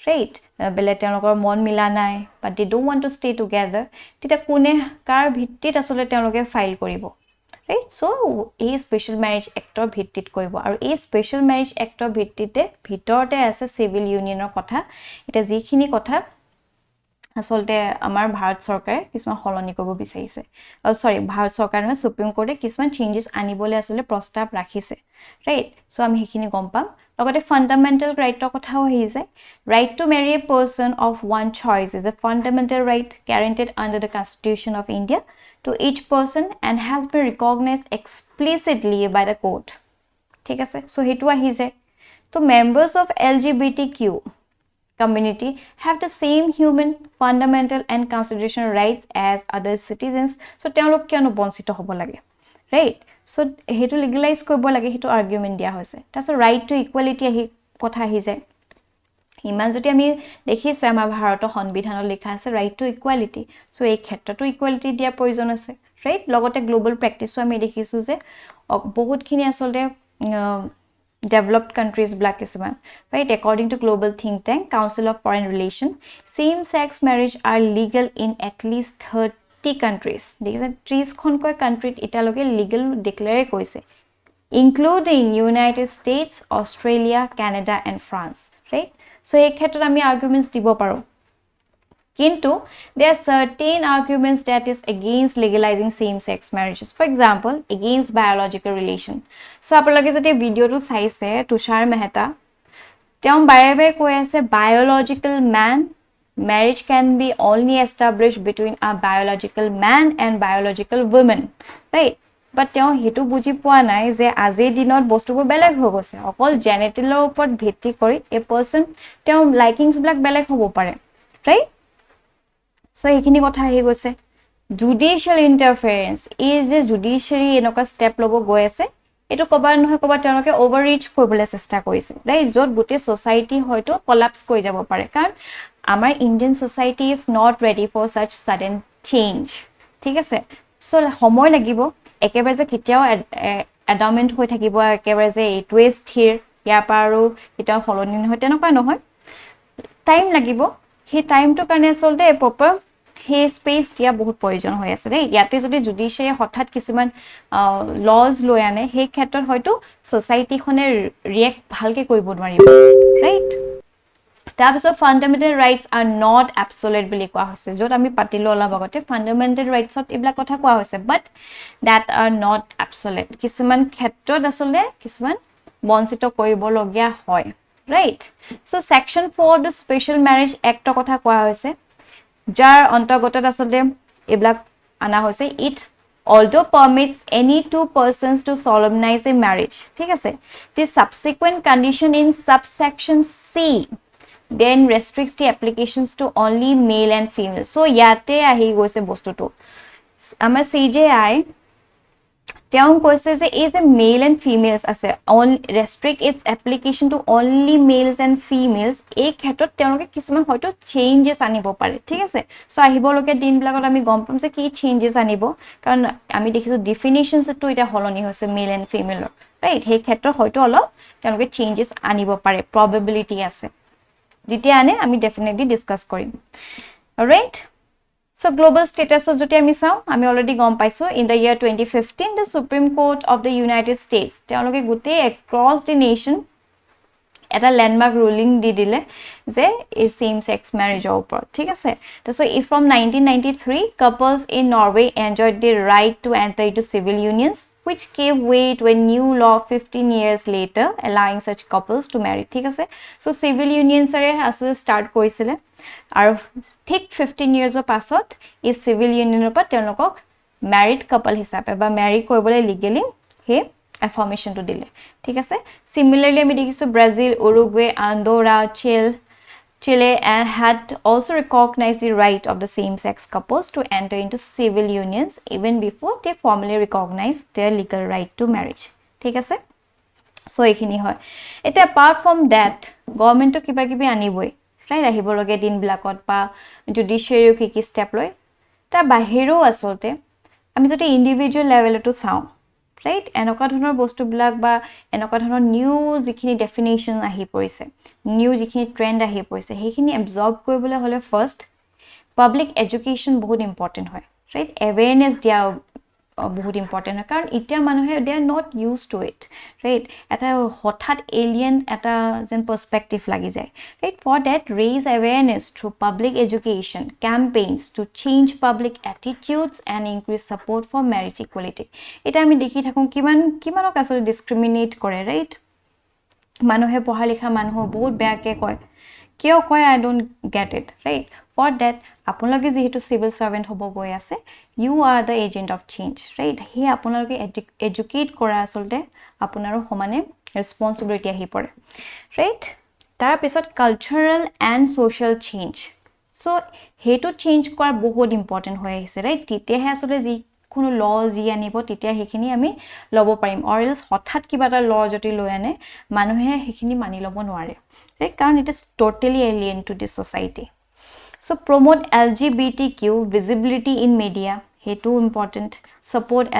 right বেলে তেওঁলোকৰ মন মিলা নাই but they don't want to stay together তিতা কোনে কাৰ ভিত্তিত আসলে তেওঁলোকে ফাইল কৰিব right so এই স্পেশাল ম্যাৰেজ এক্টৰ ভিত্তিত কৰিব আৰু এই স্পেশাল ম্যাৰেজ এক্টৰ ভিত্তিতে ভিতৰতে আছে সিভিল ইউনিয়নৰ কথা এটা যিখিনি কথা আসলতে আমাৰ ভাৰত চৰকাৰে কিছুমান হলনি কৰিব বিচাৰিছে সৰি ভাৰত চৰকাৰ নহয় সুপ্ৰিম কোৰ্টে কিছুমান চেঞ্জেস আনিবলৈ আসলে প্ৰস্তাৱ ৰাখিছে right so আমি হেখিনি গম পাম লগতে fundamental right কথাও আহিছে right to marry a person of one choice is a fundamental right guaranteed under the constitution of India to each person and has been recognized explicitly by the court ঠিক আছে so হেতু আহিছে তো members of LGBTQ community have the same human fundamental and constitutional rights as other citizens so তেওঁলোক কিয়নো বঞ্চিত হ'ব লাগে right so হেতু legalize কৰিব লাগে হেতু argument দিয়া হৈছে তাছ right to equality আহি কথা আহি যায় ইমান যদি আমি দেখিছো আমাৰ ভাৰতৰ সংবিধানত লিখা আছে ৰাইট টু ইকুৱেলিটি সো এই ক্ষেত্ৰতো ইকুৱেলিটি দিয়া প্ৰয়োজন আছে ৰাইট লগতে গ্লোবাল প্ৰেক্টিসও আমি দেখিছো যে বহুতখিনি আসলে developed countries black কিছুমান right according to global think tank council of foreign relation same sex marriage are legal in at least 30 countries দেখিছে 30 খনকৈ কান্ট্ৰিত ইটালৈকে legal declare কৰিছে including United States Australia Canada and France right so এই ক্ষেত্ৰত আমি arguments দিব পাৰো কিন্তু there are certain arguments that is against legalizing same sex marriages for example against biological relation so আপোনালোকে যদি ভিডিওটো চাইছে তুষাৰ মেহতা তেওঁ বাৰে কৈ আছে biological man marriage can be only established between a biological man and biological woman right but তেওঁ হেতু বুজি পোৱা নাই যে আজি দিনত বস্তুবোৰ বেলেগ হৈ গৈছে অকল জেনেটিলৰ ওপৰত ভিত্তি কৰি এ পাৰসন তেওঁ লাইকিংস ব্লাক বেলেগ হ'ব পাৰে right so এইখিনি কথা আহি গৈছে জুডিশিয়াল ইন্টাৰফেৰেন্স ইজ এ জুডিশিয়াৰী এনেকা স্টেপ লব গৈ আছে এটো কবাৰ নহয় কবাৰ তেওঁলোকে ওভাৰৰিচ কৰিবলৈ চেষ্টা কৰিছে ৰাইট যত গুটে সোসাইটি হয়তো কোলাপস কৰি যাব পাৰে কাৰণ আমাৰ Indian society is not ready for such sudden change ঠিক আছে সো সময় লাগিব একেবাৰে যে কিটাও এডামেন্ট হৈ থাকিব একেবাৰে যে এইটোৱে স্থিৰ ইয়াৰ পাৰো কিটাও হলনি নহয় তেনেকুৱা নহয় টাইম লাগিব হে টাইমটো কাৰণে চলতে প্ৰপাৰ হে স্পেস দিয়া বহুত প্ৰয়োজন হৈ আছে ৰে ইয়াতে যদি জুডিশিয়াৰী হঠাৎ কিছুমান লজ লৈ আনে হে ক্ষেত্ৰত হয়তো সোসাইটি খনে ৰিয়েক্ট ভালকে কৰিব নোৱাৰিব ৰাইট তাৰপিছত fundamental rights are not absolute বুলি কোৱা হৈছে যত আমি পাতিলো অলপ আগতে ফান্ডামেন্টাল ৰাইটসত এইবিলাক কথা কোৱা হৈছে বাট দ্যাট আৰ নট এবসলিউট কিছুমান ক্ষেত্ৰত আসলে কিছুমান বঞ্চিত কৰিব লগিয়া হয় right so section 4 the special marriage act কথা কোৱা হৈছে যাৰ অন্তৰ্গতত আসলে এবলাক আনা হৈছে it although permits any two persons to solemnize a marriage ঠিক আছে the subsequent condition in subsection C then restricts the applications to only male and female so ইয়াতে আহি গৈছে বস্তুটো আমাৰ CJI তেওঁ কৈছে যে is a male and females আছে only restrict its application to only males and females এই ক্ষেত্ৰত তেওঁলোকে কিছুমান হয়তো চেঞ্জেস আনিব পাৰে ঠিক আছে সো আহিবলকে দিন বিলাকত আমি গম পাম যে কি চেঞ্জেস আনিব কাৰণ আমি দেখিছো ডেফিনিশনস টো এটা হলনি হৈছে মেল এন্ড ফিমেল ৰাইট এই ক্ষেত্ৰত হয়তো অলপ তেওঁলোকে চেঞ্জেস আনিব পাৰে প্ৰবাবিলিটি আছে যেতিয়া আনে আমি ডেফিনেটলি ডিসকাস কৰিম alright So global status of joti ami sao ami already gom paiso in the year 2015 the Supreme Court of the United States teoloke gutte across the nation eta landmark ruling di dile je same sex marriage opor thik ase so if from 1993 couples in Norway enjoyed the right to enter into civil unions which gave way to a new law 15 years later allowing such couples to marry thik ase so civil unions are aso start korisile aru thik 15 years of pasot is civil union opor telokok married couple hisabe ba marry koribole legally he affirmation to dile thik ase similarly ami dekhisu Brazil Uruguay Andorra Chile had also recognized the right of the same-sex couples to enter into civil unions even before they formally recognized their legal right to marriage. ঠিক আছে? So এখিনি হয়। এটা apart from that, government to কিবা কিবি আনিবই। Right? আহিবলগে দিন বিলাকত বা judiciary কি step লয়। তা বাহিৰো আসলতে আমি যদি individual level to চাওঁ right এনেকুৱা ধৰণৰ বস্তু বিলাক বা এনেকুৱা ধৰণৰ নিউ যিখিনি ডেফিনিশন আহি পৰিছে নিউ যিখিনি ট্ৰেন্ড আহি পৰিছে হেখিনি এবজৰ্ব কৰিবলৈ হলে ফাৰ্স্ট পাবলিক এডুকেশন বহুত ইম্পৰ্টেন্ট হয় ৰাইট এৱেৰনেস দিয়া বহুত ইম্পৰ্টেন্ট হয় কাৰণ ইতিয়া মানুহে they are not used to it right এটা হঠাৎ এলিয়েন এটা যেন পাৰ্সপেক্টিভ লাগি যায় right for that raise awareness through public education campaigns to change public attitudes and increase support for marriage equality এটা আমি দেখি থাকোঁ কিমানক আসলে ডিসক্ৰিমিনেট কৰে ৰাইট মানুহে পঢ়া লিখা মানুহ বহুত বেয়াকে কয় কিয় কয় I don't get it right for that আপোনালোকে যেহেতু সিভিল সাৰ্ভেন্ট হ'ব গৈ আছে you are the agent of change right হে আপোনালোকে এডুকেট কৰা আসলতে আপোনাৰো সমানে ৰেসপন্সিবিলিটি আহি পৰে ৰাইট তাৰ পিছত কালচাৰাল এন্ড সোশ্যাল চেঞ্জ সো হেতু চেঞ্জ কৰা বহুত ইম্পৰ্টেন্ট হৈ আহিছে ৰাইট তেতিয়াহে আসলে যি কোনো ল যি আনিব তেতিয়া সেইখিনি আমি ল'ব পাৰিম অৰ এলছ হঠাৎ কিবা এটা ল যদি লৈ আনে মানুহে সেইখিনি মানি ল'ব নোৱাৰে ৰাইট কাৰণ it is totally alien two this society So promote LGBTQ visibility in media. Hetu important. Support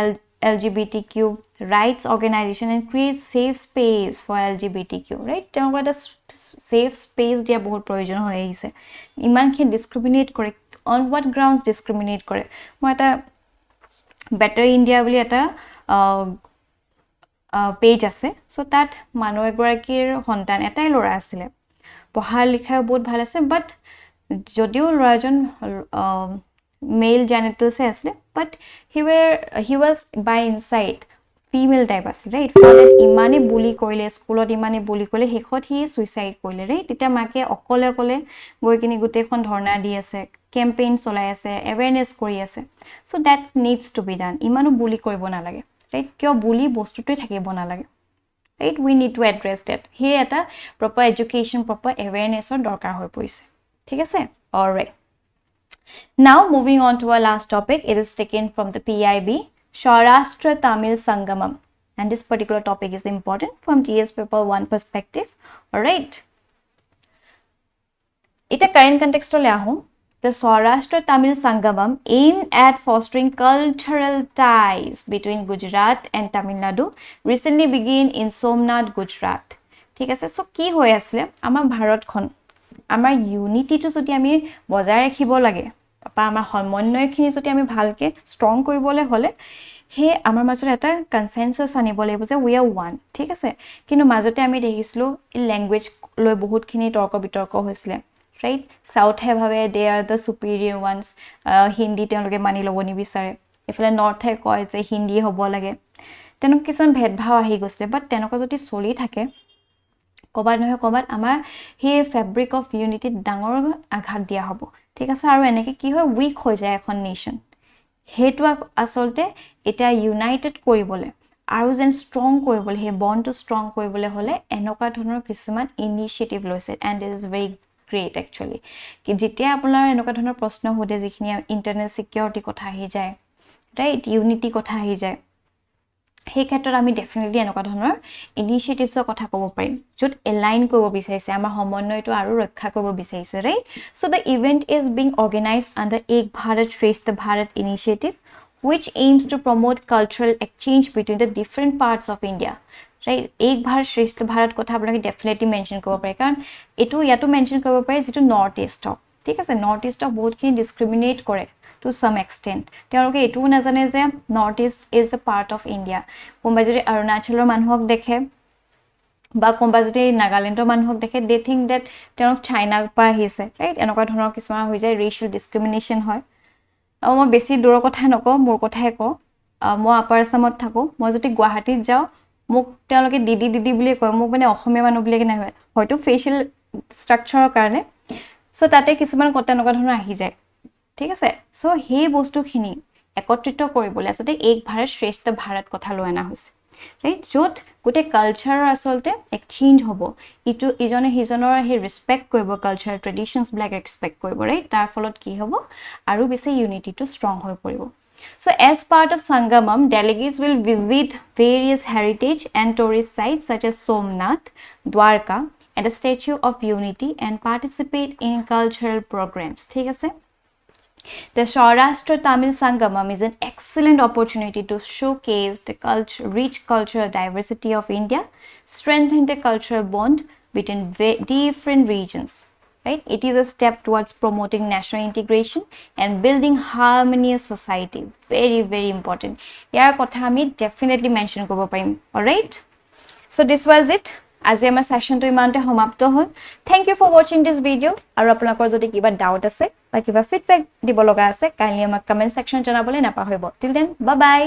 LGBTQ rights organization and create safe space for LGBTQ. Right? Tell what a safe space dia bahut proyojon hoye aise. Iman khin discriminate kore. On what grounds discriminate kore? Moi eta Better India boli eta page ase. So that manu egorakir hontan etai lora asile. Pohar likha bahut bhal ase but যদিও লৰাজন male জেনিটেলছে আছিল but he was by inside female type আছিল right for that ইমানে বুলি কৰিলে স্কুলত ইমানে বুলি কৰিলে শেষত হি সুইসাইড কৰিলে ৰাইট তেতিয়া মাকে অকলে অকলে গৈ কিনি গোটেইখন ধৰ্ণা দি আছে কেম্পেইন চলাই আছে এৱেৰনেছ কৰি আছে so that needs to be done ইমানো বুলি কৰিব নালাগে ৰাইট কিয় বুলি বস্তুটোই থাকিব নালাগে right we need to address that he এটা প্ৰপাৰ এডুকেশ্যন প্ৰপাৰ এৱেৰনেছৰ দৰকাৰ হৈ পৰিছে ঠিক আছে all right now moving on to our last topic it is taken from the PIB Saurashtra-Tamil Sangamam and this particular topic is important from GS paper 1 perspective all right ita current context le ahu the Saurashtra-Tamil Sangamam aimed at fostering cultural ties between Gujarat and Tamil Nadu recently began in Somnath Gujarat ঠিক আছে so কি হৈ আসলে আমাৰ ভাৰতখন আমাৰ ইউনিটিটো যদি আমি বজাই ৰাখিব লাগে বা আমাৰ সমন্বয়খিনি যদি আমি ভালকে ষ্ট্ৰং কৰিবলৈ হলে হে আমাৰ মাজত এটা কনসেনসাস আনিব লাগিব যে উই আৰ ওয়ান ঠিক আছে কিন্তু মাজতে আমি দেখিছিলো ল্যাঙ্গুৱেজ লৈ বহুতখিনি তৰ্ক বিতৰ্ক হৈছিল ৰাইট সাউথ হে ভাবে দে আৰ দ্য সুপিৰিয়ৰ ওয়ান্স হিন্দী তেওঁলোকে মানি ল'ব নিবিচাৰে এফালে নৰ্থ হে কয় যে হিন্দী হ'ব লাগে তেনেকুৱা কিছুমান ভেদভাৱ আহি গৈছে বাট তেনেকুৱা যদি চলি থাকে কবাত নহয় কবাত আমাৰ হে ফেব্ৰিক অফ ইউনিটি ডাঙৰ আঘাত দিয়া হ'ব ঠিক আছে আৰু এনেকে কি হয় উইক হৈ যায় এখন নেশন হেতু আসলতে এটা ইউনাইটেড কৰিবলে আৰু যেন ষ্ট্ৰং কৰিবলে হে বন্ডটো ষ্ট্ৰং কৰিবলে হলে এনেকুৱা ধৰণৰ কিছুমান ইনিশিয়েটিভ লৈছে and it is very great actually কি যেতিয়া আপোনাৰ এনেকুৱা ধৰণৰ প্ৰশ্ন হোদে যিখিনি ইন্টাৰনেট সিকিউৰিটি কথা আহি যায় ৰাইট ইউনিটি কথা আহি যায় সেই ক্ষেত্ৰত আমি ডেফিনেটলি এনেকুৱা ধৰণৰ ইনিশিয়েটিভছৰ কথা ক'ব পাৰিম য'ত এলাইন কৰিব বিচাৰিছে আমাৰ সমন্বয়টো আৰু ৰক্ষা কৰিব বিচাৰিছে right so the event is being organised under এক ভাৰত শ্ৰেষ্ঠ Bharat initiative which aims to promote cultural exchange between the different parts of India right ek bharat shresth bharat kotha apnake definitely mention kobo pare karon etu yato mention kobo pare jitu north east thik ase north east bahut khini discriminate kore to some extent তেওঁলোকে এটু না জানে যে north east is a part of India কোনবা যদি অৰুণাচলৰ মানুহক দেখে বা কোনবা যদি নাগালেণ্ডৰ মানুহক দেখে they think that তেওঁলোক চাইনাৰ পৰা আহিছে ৰাইট এনেকুৱা ধৰণৰ কিছুমান হৈ যায় ৰেশিয়েল ডিসক্ৰিমিনেশন হয় মই বেছি দূৰৰ কথা নকওঁ মোৰ কথাই কওঁ মই আপাৰ আসামত থাকো মই যদি গুৱাহাটীত যাওঁ মোক তেওঁলোকে দিদি দিদি বুলি কয় মোক মানে অসমীয়া মানুহ বুলি নহয় হয়তো ফেশিয়াল ষ্ট্ৰাকচাৰৰ কাৰণে সো তাতে কিছুমান কথা এনেকুৱা ধৰণৰ আহি যায় ঠিক আছে সো হে বস্তুখিনি একত্ৰিত কৰিবলৈ আসলে এক ভাৰত শ্ৰেষ্ঠ ভাৰত কথা লৈ আনা হৈছে ৰাইট য'ত গোটে কালচাৰৰ আসলতে এক্সচেঞ্জ হ'ব ইটো ইজনে হিজনৰ হে ৰেসপেক্ট কৰিব কালচাৰ ট্ৰেডিশনছ ব্ল্যাক ৰেসপেক্ট কৰিব ৰাইট তাৰ ফলত কি হ'ব আৰু বেছি ইউনিটিটো ষ্ট্ৰং হৈ পৰিব So as part of Sangamam, delegates will visit various heritage and tourist sites such as Somnath, Dwarka and the Statue of Unity and participate in cultural programs. ठीक है से? The Saurashtra-Tamil Sangamam is an excellent opportunity to showcase the rich cultural diversity of India, strengthen the cultural bond between different regions. Right? It is a step towards promoting national integration and building harmonious society. Very, very important. Yar kotha ami definitely mention kobo parim. All right? So this was it. আজি আমাৰ সেশনটো ইমানতে সমাপ্ত হ'ল thank you for watching this video আৰু আপোনালোকৰ যদি কিবা doubt আছে বা কিবা ফিডব্যাক দিব লগা আছে কাইন্ডলি আমাক কমেন্ট সেকশন জনাবলৈ নাপাহৰিব টিল দেন বাই বাই